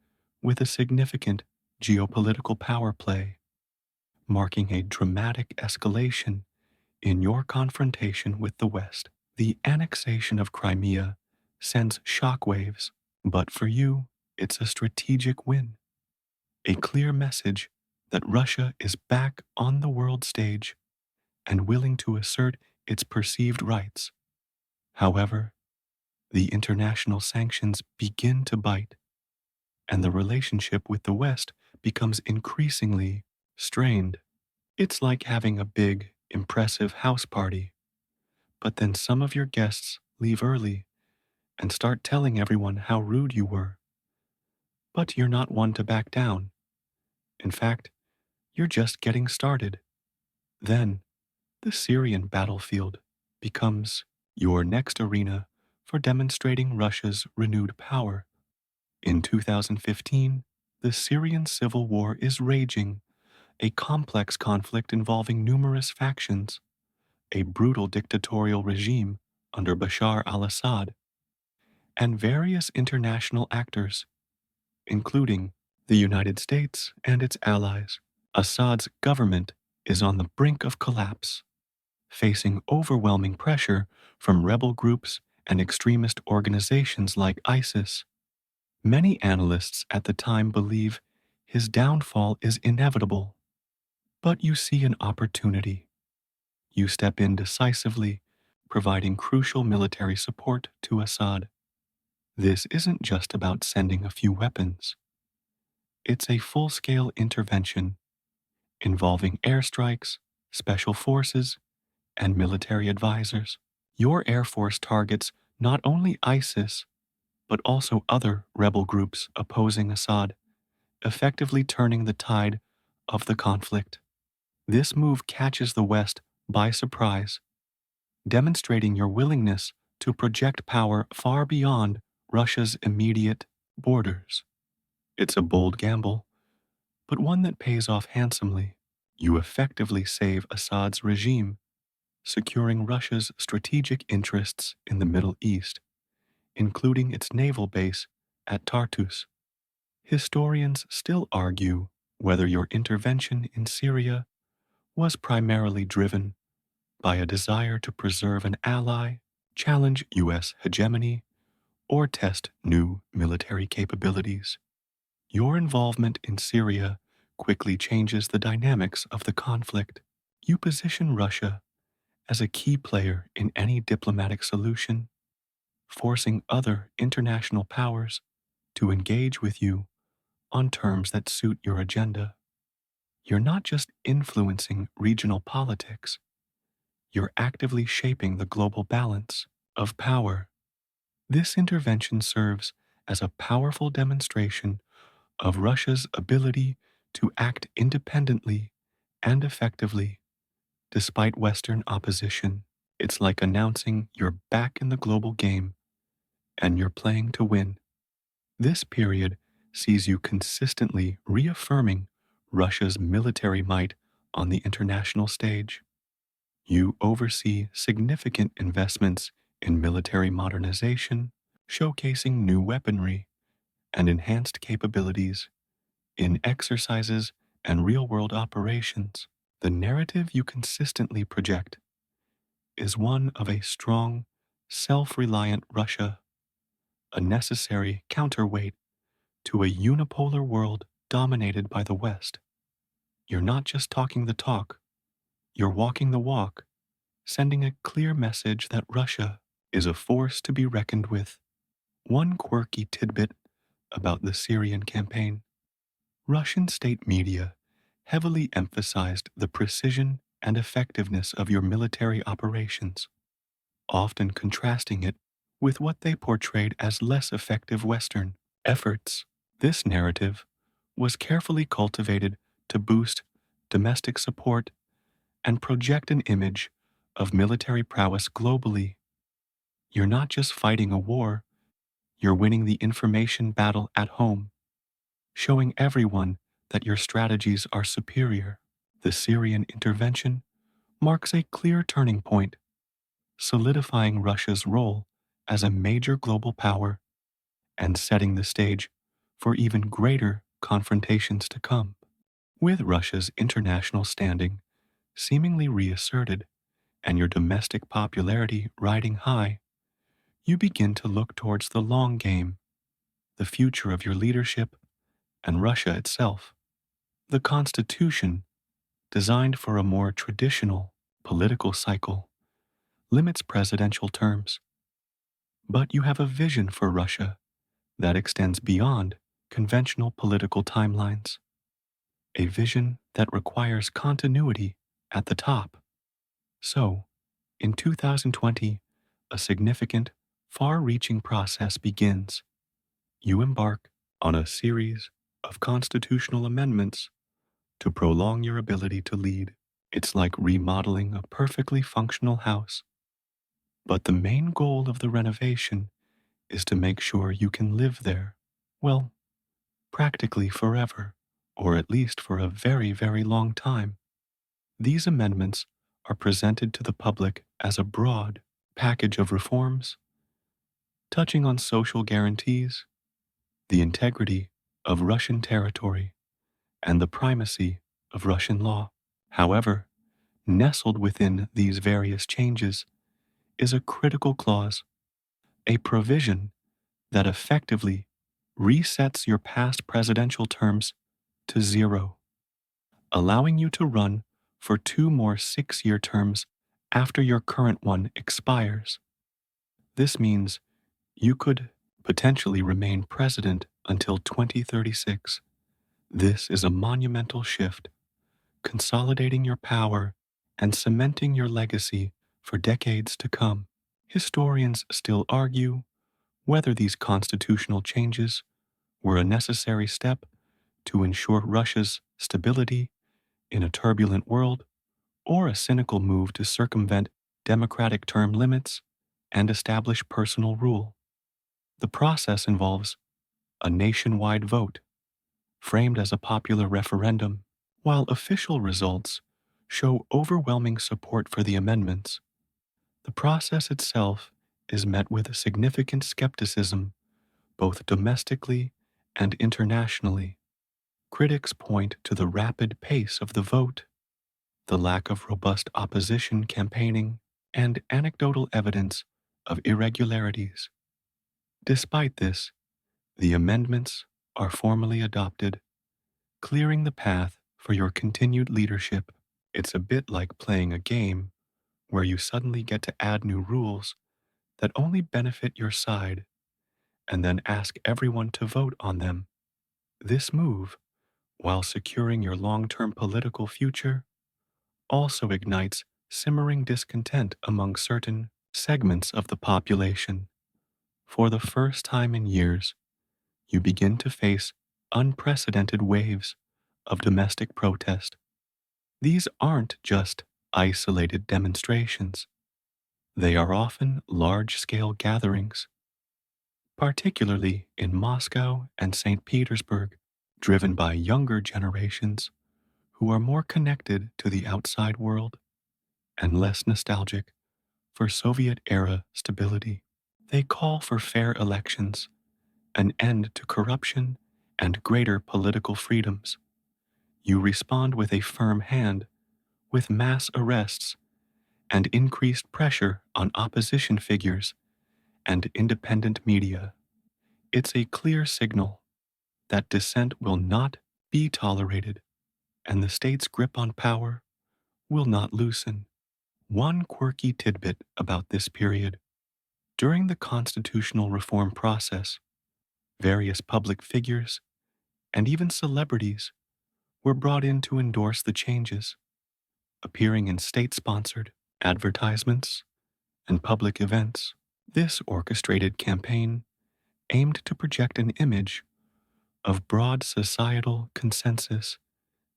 with a significant geopolitical power play, marking a dramatic escalation in your confrontation with the West. The annexation of Crimea sends shockwaves, but for you, it's a strategic win, a clear message that Russia is back on the world stage and willing to assert its perceived rights. However, the international sanctions begin to bite, and the relationship with the West becomes increasingly strained. It's like having a big, impressive house party, but then some of your guests leave early and start telling everyone how rude you were. But you're not one to back down. In fact, you're just getting started. Then, the Syrian battlefield becomes your next arena for demonstrating Russia's renewed power. In 2015, the Syrian civil war is raging, a complex conflict involving numerous factions, a brutal dictatorial regime under Bashar al-Assad, and various international actors, including the United States and its allies. Assad's government is on the brink of collapse, facing overwhelming pressure from rebel groups and extremist organizations like ISIS. Many analysts at the time believe his downfall is inevitable, but you see an opportunity. You step in decisively, providing crucial military support to Assad. This isn't just about sending a few weapons. It's a full-scale intervention involving airstrikes, special forces, and military advisors. Your Air Force targets not only ISIS, but also other rebel groups opposing Assad, effectively turning the tide of the conflict. This move catches the West by surprise, demonstrating your willingness to project power far beyond Russia's immediate borders. It's a bold gamble, but one that pays off handsomely. You effectively save Assad's regime, securing Russia's strategic interests in the Middle East, including its naval base at Tartus. Historians still argue whether your intervention in Syria was primarily driven by a desire to preserve an ally, challenge U.S. hegemony, or test new military capabilities. Your involvement in Syria quickly changes the dynamics of the conflict. You position Russia as a key player in any diplomatic solution, forcing other international powers to engage with you on terms that suit your agenda. You're not just influencing regional politics, you're actively shaping the global balance of power. This intervention serves as a powerful demonstration of Russia's ability to act independently and effectively despite Western opposition. It's like announcing you're back in the global game and you're playing to win. This period sees you consistently reaffirming Russia's military might on the international stage. You oversee significant investments in military modernization, showcasing new weaponry and enhanced capabilities in exercises and real world operations. The narrative you consistently project is one of a strong, self reliant Russia, a necessary counterweight to a unipolar world dominated by the West. You're not just talking the talk, you're walking the walk, sending a clear message that Russia is a force to be reckoned with. One quirky tidbit about the Syrian campaign: Russian state media heavily emphasized the precision and effectiveness of your military operations, often contrasting it with what they portrayed as less effective Western efforts. This narrative was carefully cultivated to boost domestic support and project an image of military prowess globally. You're not just fighting a war, you're winning the information battle at home, showing everyone that your strategies are superior. The Syrian intervention marks a clear turning point, solidifying Russia's role as a major global power and setting the stage for even greater confrontations to come. With Russia's international standing seemingly reasserted and your domestic popularity riding high, you begin to look towards the long game, the future of your leadership, and Russia itself. The Constitution, designed for a more traditional political cycle, limits presidential terms. But you have a vision for Russia that extends beyond conventional political timelines, a vision that requires continuity at the top. So, in 2020, a significant, far reaching process begins. You embark on a series of constitutional amendments to prolong your ability to lead. It's like remodeling a perfectly functional house. But the main goal of the renovation is to make sure you can live there, well, practically forever, or at least for a very, very long time. These amendments are presented to the public as a broad package of reforms touching on social guarantees, the integrity of Russian territory, and the primacy of Russian law. However, nestled within these various changes is a critical clause, a provision that effectively resets your past presidential terms to zero, allowing you to run for two more 6-year terms after your current one expires. This means you could potentially remain president until 2036. This is a monumental shift, consolidating your power and cementing your legacy for decades to come. Historians still argue whether these constitutional changes were a necessary step to ensure Russia's stability in a turbulent world, or a cynical move to circumvent democratic term limits and establish personal rule. The process involves a nationwide vote, framed as a popular referendum. While official results show overwhelming support for the amendments, the process itself is met with significant skepticism, both domestically and internationally. Critics point to the rapid pace of the vote, the lack of robust opposition campaigning, and anecdotal evidence of irregularities. Despite this, the amendments are formally adopted, clearing the path for your continued leadership. It's a bit like playing a game where you suddenly get to add new rules that only benefit your side and then ask everyone to vote on them. This move, while securing your long-term political future, also ignites simmering discontent among certain segments of the population. For the first time in years, you begin to face unprecedented waves of domestic protest. These aren't just isolated demonstrations. They are often large-scale gatherings, particularly in Moscow and St. Petersburg, driven by younger generations who are more connected to the outside world and less nostalgic for Soviet-era stability. They call for fair elections, an end to corruption, and greater political freedoms. You respond with a firm hand, with mass arrests and increased pressure on opposition figures and independent media. It's a clear signal that dissent will not be tolerated and the state's grip on power will not loosen. One quirky tidbit about this period: during the constitutional reform process, various public figures and even celebrities were brought in to endorse the changes, appearing in state-sponsored advertisements and public events. This orchestrated campaign aimed to project an image of broad societal consensus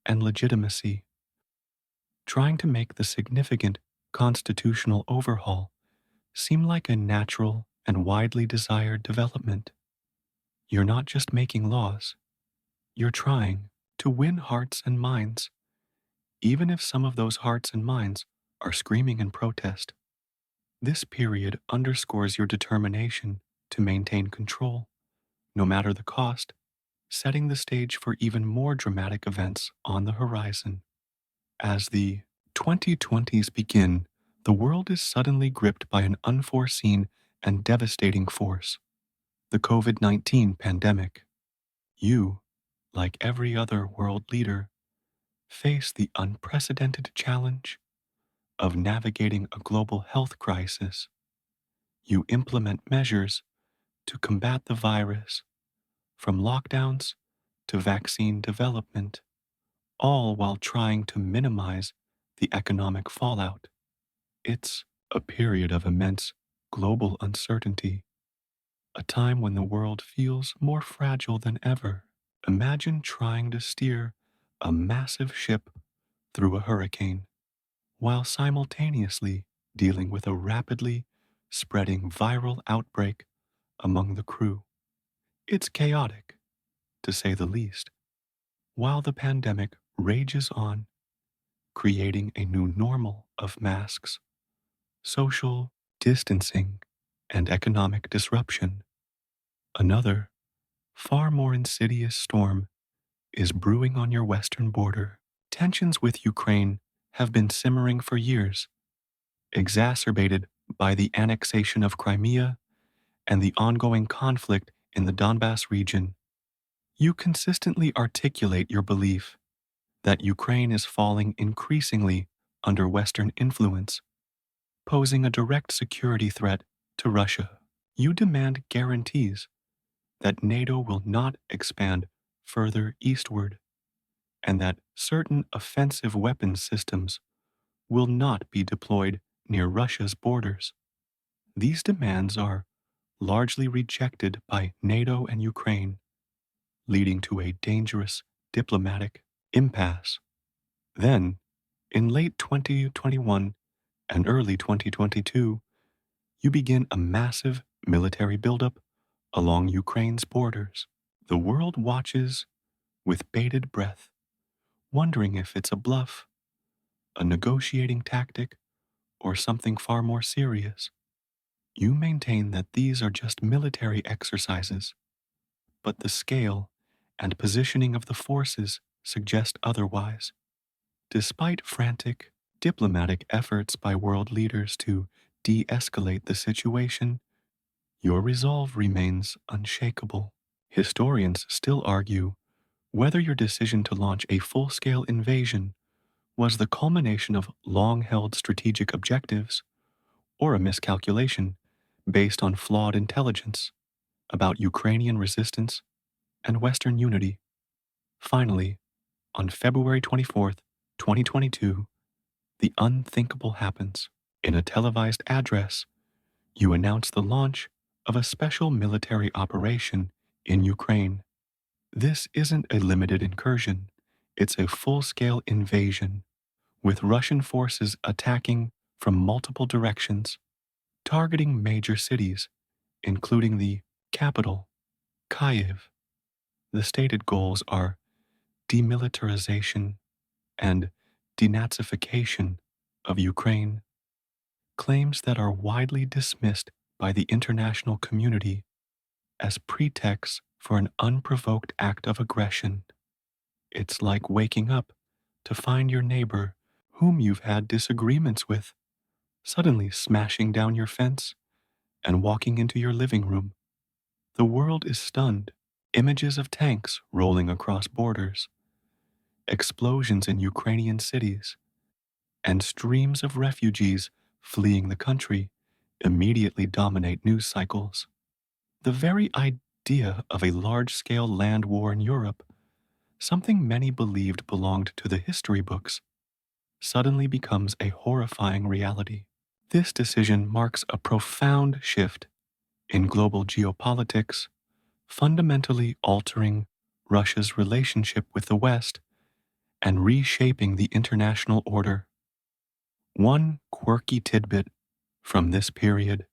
and legitimacy, trying to make the significant constitutional overhaul seem like a natural and widely desired development. You're not just making laws, you're trying to win hearts and minds, even if some of those hearts and minds are screaming in protest. This period underscores your determination to maintain control, no matter the cost, setting the stage for even more dramatic events on the horizon. As the 2020s begin, the world is suddenly gripped by an unforeseen and devastating force: the COVID-19 pandemic. You, like every other world leader, face the unprecedented challenge of navigating a global health crisis. You implement measures to combat the virus, from lockdowns to vaccine development, all while trying to minimize the economic fallout. It's a period of immense global uncertainty, a time when the world feels more fragile than ever. Imagine trying to steer a massive ship through a hurricane while simultaneously dealing with a rapidly spreading viral outbreak among the crew. It's chaotic, to say the least. While the pandemic rages on, creating a new normal of masks, social distancing, and economic disruption, another, far more insidious storm is brewing on your western border. Tensions with Ukraine have been simmering for years, exacerbated by the annexation of Crimea and the ongoing conflict in the Donbass region. You consistently articulate your belief that Ukraine is falling increasingly under Western influence, posing a direct security threat to Russia. You demand guarantees that NATO will not expand further eastward, and that certain offensive weapons systems will not be deployed near Russia's borders. These demands are largely rejected by NATO and Ukraine, leading to a dangerous diplomatic impasse. Then, in late 2021 and early 2022, you begin a massive military buildup along Ukraine's borders. The world watches with bated breath, wondering if it's a bluff, a negotiating tactic, or something far more serious. You maintain that these are just military exercises, but the scale and positioning of the forces suggest otherwise. Despite frantic diplomatic efforts by world leaders to de-escalate the situation, your resolve remains unshakable. Historians still argue Whether your decision to launch a full-scale invasion was the culmination of long-held strategic objectives or a miscalculation based on flawed intelligence about Ukrainian resistance and Western unity. Finally, on February 24th, 2022, the unthinkable happens. In a televised address, you announce the launch of a special military operation in Ukraine. This isn't a limited incursion, it's a full-scale invasion, with Russian forces attacking from multiple directions, targeting major cities, including the capital, Kyiv. The stated goals are demilitarization and denazification of Ukraine, claims that are widely dismissed by the international community as pretexts for an unprovoked act of aggression. It's like waking up to find your neighbor, whom you've had disagreements with, suddenly smashing down your fence and walking into your living room. The world is stunned. Images of tanks rolling across borders, explosions in Ukrainian cities, and streams of refugees fleeing the country immediately dominate news cycles. The very idea of a large-scale land war in Europe, something many believed belonged to the history books, suddenly becomes a horrifying reality. This decision marks a profound shift in global geopolitics, fundamentally altering Russia's relationship with the West and reshaping the international order. One quirky tidbit from this period: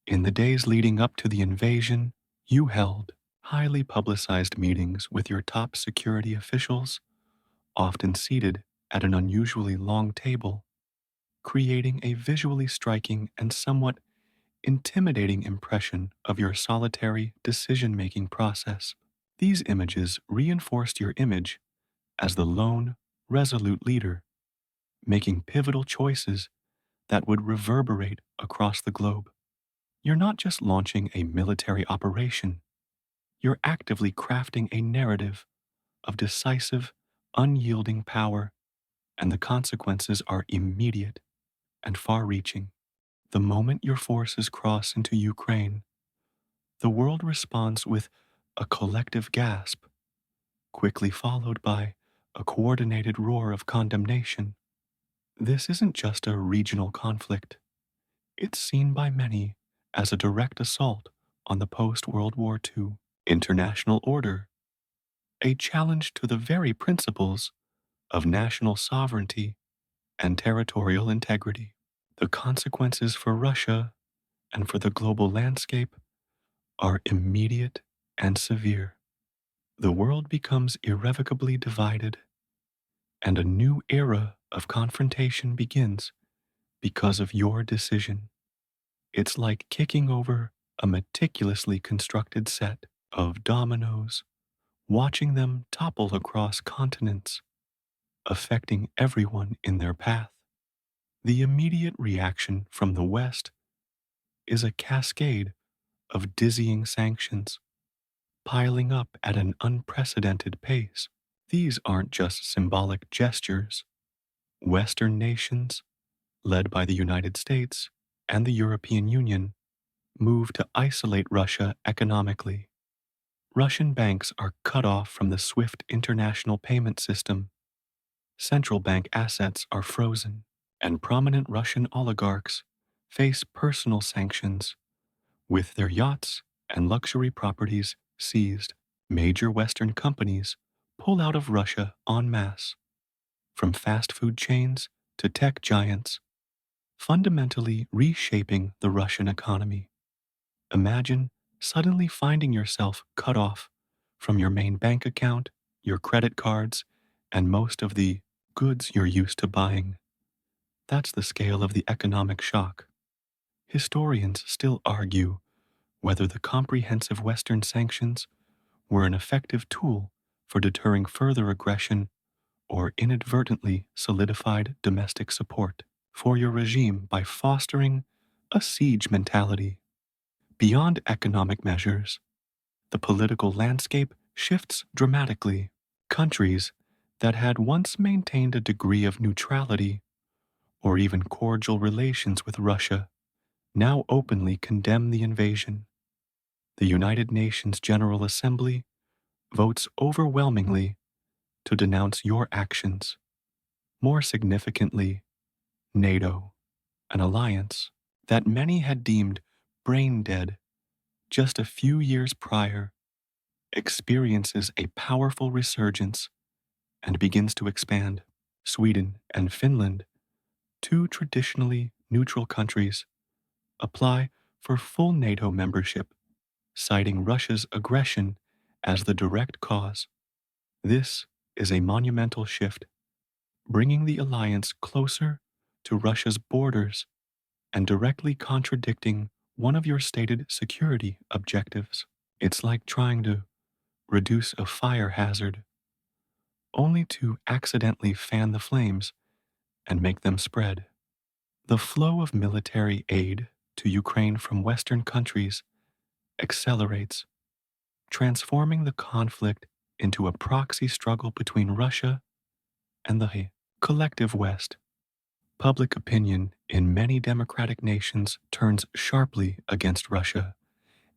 in the days leading up to the invasion, you held highly publicized meetings with your top security officials, often seated at an unusually long table, creating a visually striking and somewhat intimidating impression of your solitary decision-making process. These images reinforced your image as the lone, resolute leader, making pivotal choices that would reverberate across the globe. You're not just launching a military operation, you're actively crafting a narrative of decisive, unyielding power, and the consequences are immediate and far-reaching. The moment your forces cross into Ukraine, the world responds with a collective gasp, quickly followed by a coordinated roar of condemnation. This isn't just a regional conflict. It's seen by many as a direct assault on the post-World War II international order, a challenge to the very principles of national sovereignty and territorial integrity. The consequences for Russia and for the global landscape are immediate and severe. The world becomes irrevocably divided, and a new era of confrontation begins because of your decision. It's like kicking over a meticulously constructed set of dominoes, watching them topple across continents, affecting everyone in their path. The immediate reaction from the West is a cascade of dizzying sanctions, piling up at an unprecedented pace. These aren't just symbolic gestures. Western nations, led by the United States and the European Union, move to isolate Russia economically. Russian banks are cut off from the SWIFT international payment system. Central bank assets are frozen, and prominent Russian oligarchs face personal sanctions, with their yachts and luxury properties seized. Major Western companies pull out of Russia en masse, from fast food chains to tech giants, fundamentally reshaping the Russian economy. Imagine suddenly finding yourself cut off from your main bank account, your credit cards, and most of the goods you're used to buying. That's the scale of the economic shock. Historians still argue whether the comprehensive Western sanctions were an effective tool for deterring further aggression or inadvertently solidified domestic support for your regime by fostering a siege mentality. Beyond economic measures, the political landscape shifts dramatically. Countries that had once maintained a degree of neutrality or even cordial relations with Russia now openly condemn the invasion. The United Nations General Assembly votes overwhelmingly to denounce your actions. More significantly, NATO, an alliance that many had deemed brain dead just a few years prior, experiences a powerful resurgence and begins to expand. Sweden and Finland, two traditionally neutral countries, apply for full NATO membership, citing Russia's aggression as the direct cause. This is a monumental shift, bringing the alliance closer to Russia's borders and directly contradicting one of your stated security objectives. It's like trying to reduce a fire hazard, only to accidentally fan the flames and make them spread. The flow of military aid to Ukraine from Western countries accelerates, transforming the conflict into a proxy struggle between Russia and the collective West. Public opinion in many democratic nations turns sharply against Russia,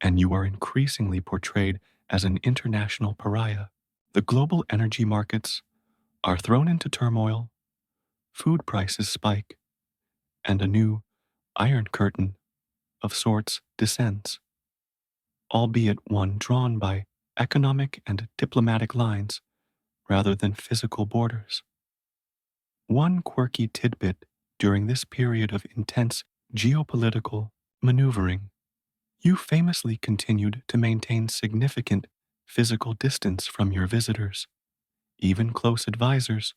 and you are increasingly portrayed as an international pariah. The global energy markets are thrown into turmoil, food prices spike, and a new iron curtain of sorts descends, albeit one drawn by economic and diplomatic lines rather than physical borders. One quirky tidbit during this period of intense geopolitical maneuvering, you famously continued to maintain significant physical distance from your visitors, even close advisors,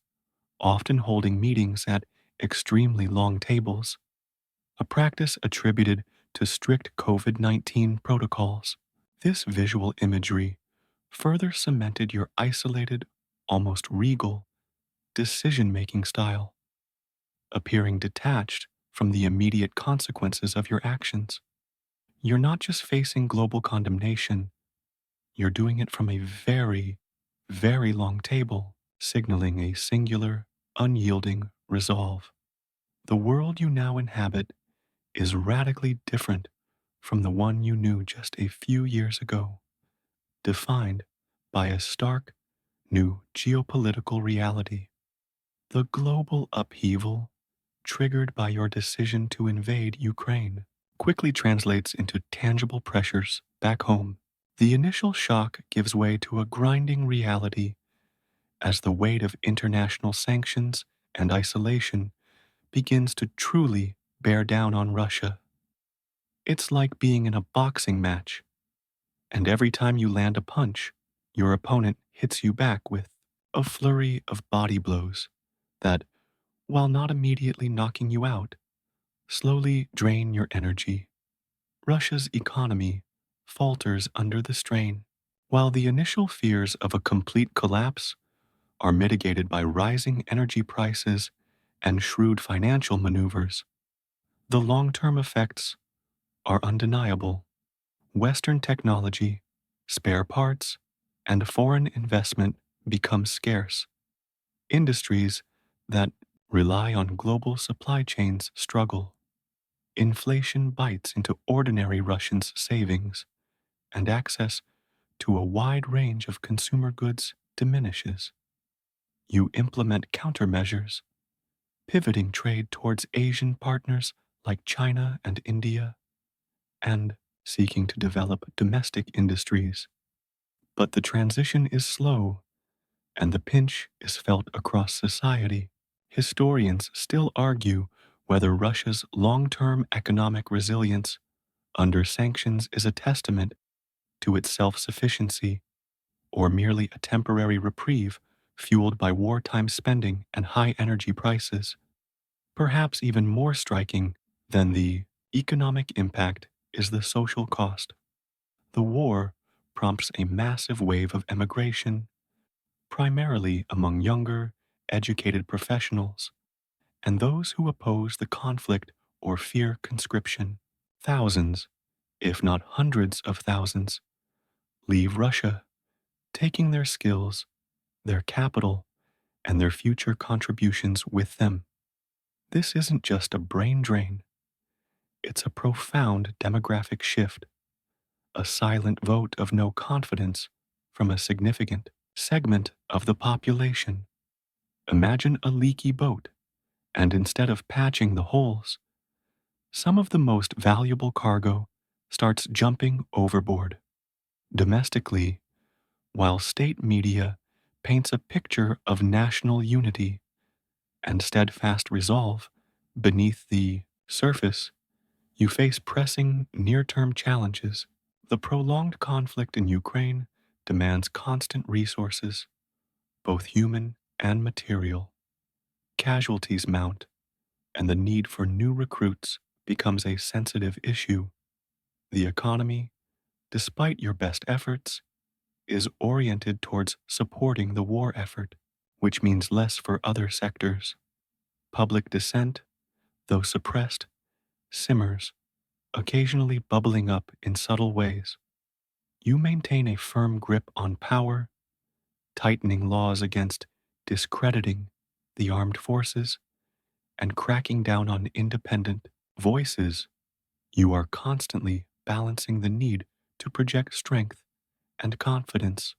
often holding meetings at extremely long tables, a practice attributed to strict COVID-19 protocols. This visual imagery further cemented your isolated, almost regal, decision making style, appearing detached from the immediate consequences of your actions. You're not just facing global condemnation, you're doing it from a very, very long table, signaling a singular, unyielding resolve. The world you now inhabit is radically different from the one you knew just a few years ago, defined by a stark, new geopolitical reality. The global upheaval triggered by your decision to invade Ukraine quickly translates into tangible pressures back home. The initial shock gives way to a grinding reality as the weight of international sanctions and isolation begins to truly bear down on Russia. It's like being in a boxing match, and every time you land a punch, your opponent hits you back with a flurry of body blows that, while not immediately knocking you out, slowly drain your energy. Russia's economy falters under the strain, while the initial fears of a complete collapse are mitigated by rising energy prices and shrewd financial maneuvers. The long-term effects are undeniable. Western technology, spare parts, and foreign investment become scarce. Industries that rely on global supply chains struggle. Inflation bites into ordinary Russians' savings, and access to a wide range of consumer goods diminishes. You implement countermeasures, pivoting trade towards Asian partners like China and India, and seeking to develop domestic industries. But the transition is slow, and the pinch is felt across society. Historians still argue whether Russia's long-term economic resilience under sanctions is a testament to its self-sufficiency or merely a temporary reprieve fueled by wartime spending and high energy prices. Perhaps even more striking than the economic impact is the social cost. The war prompts a massive wave of emigration, primarily among younger, educated professionals, and those who oppose the conflict or fear conscription. Thousands, if not hundreds of thousands, leave Russia, taking their skills, their capital, and their future contributions with them. This isn't just a brain drain, it's a profound demographic shift, a silent vote of no confidence from a significant segment of the population. Imagine a leaky boat, and instead of patching the holes, some of the most valuable cargo starts jumping overboard. Domestically, while state media paints a picture of national unity and steadfast resolve, beneath the surface, you face pressing near term challenges. The prolonged conflict in Ukraine demands constant resources, both human and material. Casualties mount, and the need for new recruits becomes a sensitive issue. The economy, despite your best efforts, is oriented towards supporting the war effort, which means less for other sectors. Public dissent, though suppressed, simmers, occasionally bubbling up in subtle ways. You maintain a firm grip on power, tightening laws against discrediting the armed forces and cracking down on independent voices. You are constantly balancing the need to project strength and confidence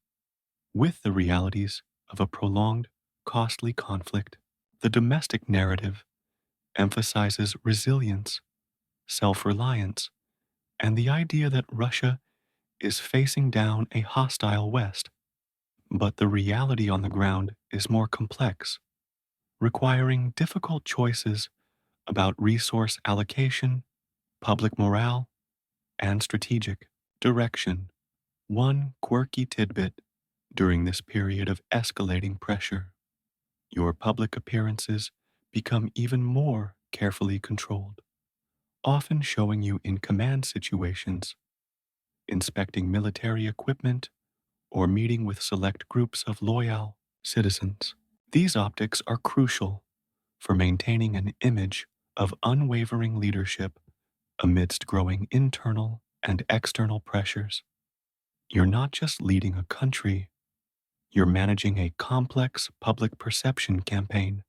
with the realities of a prolonged, costly conflict. The domestic narrative emphasizes resilience, self reliance, and the idea that Russia is facing down a hostile West. But the reality on the ground is more complex, requiring difficult choices about resource allocation, public morale, and strategic direction. One quirky tidbit during this period of escalating pressure: your public appearances become even more carefully controlled, often showing you in command situations, inspecting military equipment, or meeting with select groups of loyal citizens. These optics are crucial for maintaining an image of unwavering leadership amidst growing internal and external pressures. You're not just leading a country, you're managing a complex public perception campaign,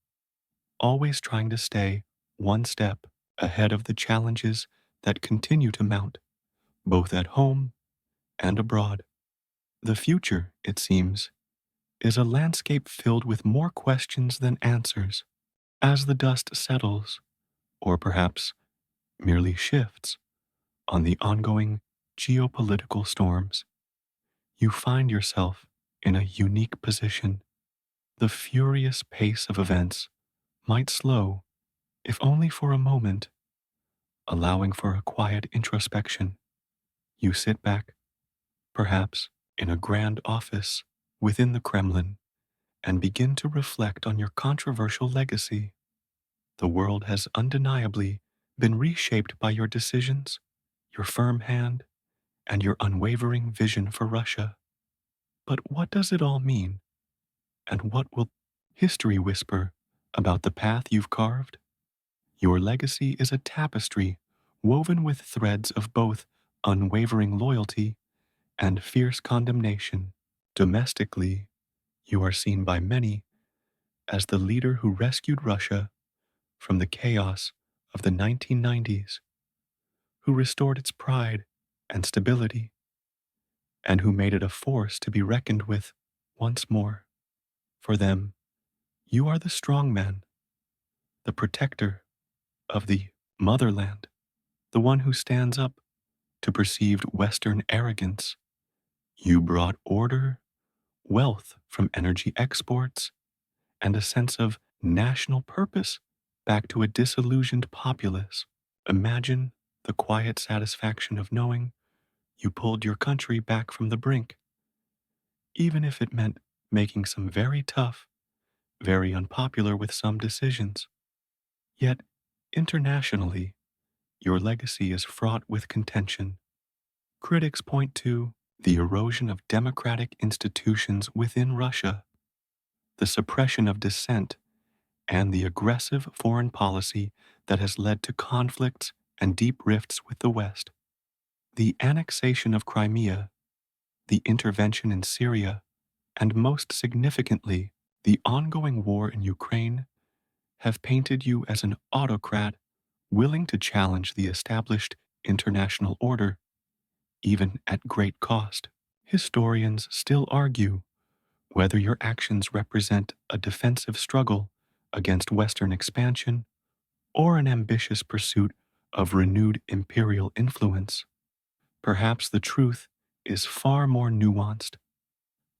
always trying to stay one step ahead of the challenges that continue to mount, both at home and abroad. The future, it seems, is a landscape filled with more questions than answers. As the dust settles, or perhaps merely shifts, on the ongoing geopolitical storms, you find yourself in a unique position. The furious pace of events might slow, if only for a moment, allowing for a quiet introspection. You sit back, perhaps in a grand office within the Kremlin, and begin to reflect on your controversial legacy. The world has undeniably been reshaped by your decisions, your firm hand, and your unwavering vision for Russia. But what does it all mean? And what will history whisper about the path you've carved? Your legacy is a tapestry woven with threads of both unwavering loyalty and fierce condemnation. Domestically, you are seen by many as the leader who rescued Russia from the chaos of the 1990s, who restored its pride and stability, and who made it a force to be reckoned with once more. For them, you are the strong man, the protector of the motherland, the one who stands up to perceived Western arrogance. You brought order, wealth from energy exports, and a sense of national purpose back to a disillusioned populace. Imagine the quiet satisfaction of knowing you pulled your country back from the brink, even if it meant making some very tough, very unpopular with some decisions. Yet, internationally, your legacy is fraught with contention. Critics point to the erosion of democratic institutions within Russia, the suppression of dissent, and the aggressive foreign policy that has led to conflicts and deep rifts with the West. The annexation of Crimea, the intervention in Syria, and most significantly, the ongoing war in Ukraine have painted you as an autocrat willing to challenge the established international order, even at great cost. Historians still argue whether your actions represent a defensive struggle against Western expansion or an ambitious pursuit of renewed imperial influence. Perhaps the truth is far more nuanced,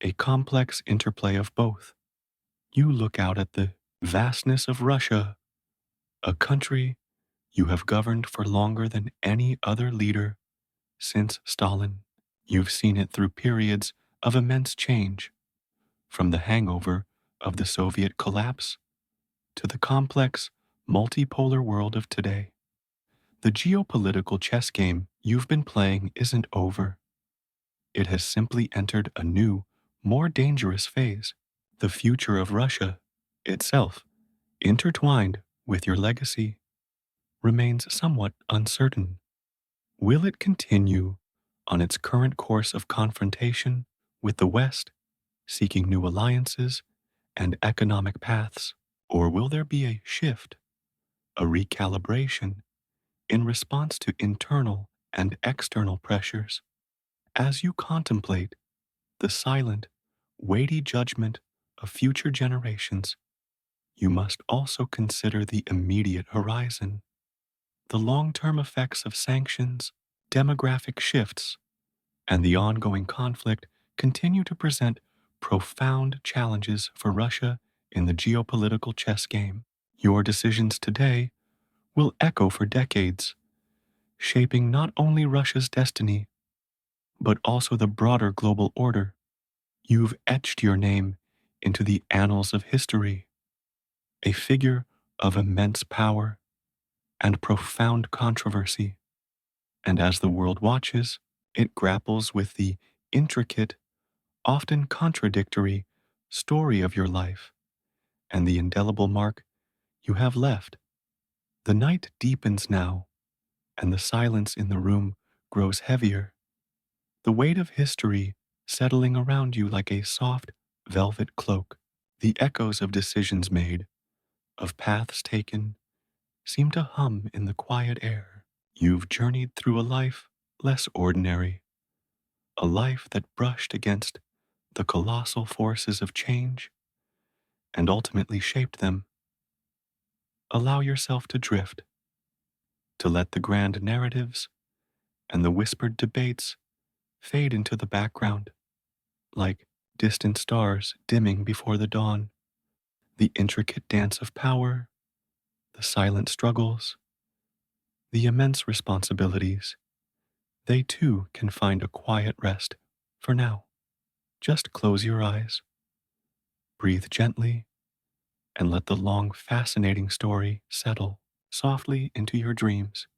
a complex interplay of both. You look out at the vastness of Russia, a country you have governed for longer than any other leader since Stalin. You've seen it through periods of immense change, from the hangover of the Soviet collapse to the complex, multipolar world of today. The geopolitical chess game you've been playing isn't over. It has simply entered a new, more dangerous phase. The future of Russia itself, intertwined with your legacy, remains somewhat uncertain. Will it continue on its current course of confrontation with the West, seeking new alliances and economic paths? Or will there be a shift, a recalibration, in response to internal and external pressures? As you contemplate the silent, weighty judgment of future generations, you must also consider the immediate horizon. The long-term effects of sanctions, demographic shifts, and the ongoing conflict continue to present profound challenges for Russia in the geopolitical chess game. Your decisions today will echo for decades, shaping not only Russia's destiny, but also the broader global order. You've etched your name into the annals of history, a figure of immense power and profound controversy. And as the world watches, it grapples with the intricate, often contradictory story of your life and the indelible mark you have left. The night deepens now, and the silence in the room grows heavier, the weight of history settling around you like a soft velvet cloak. The echoes of decisions made, of paths taken, seem to hum in the quiet air. You've journeyed through a life less ordinary, a life that brushed against the colossal forces of change and ultimately shaped them. Allow yourself to drift, to let the grand narratives and the whispered debates fade into the background, like distant stars dimming before the dawn. The intricate dance of power, the silent struggles, the immense responsibilities, they too can find a quiet rest for now. Just close your eyes, breathe gently, and let the long, fascinating story settle softly into your dreams.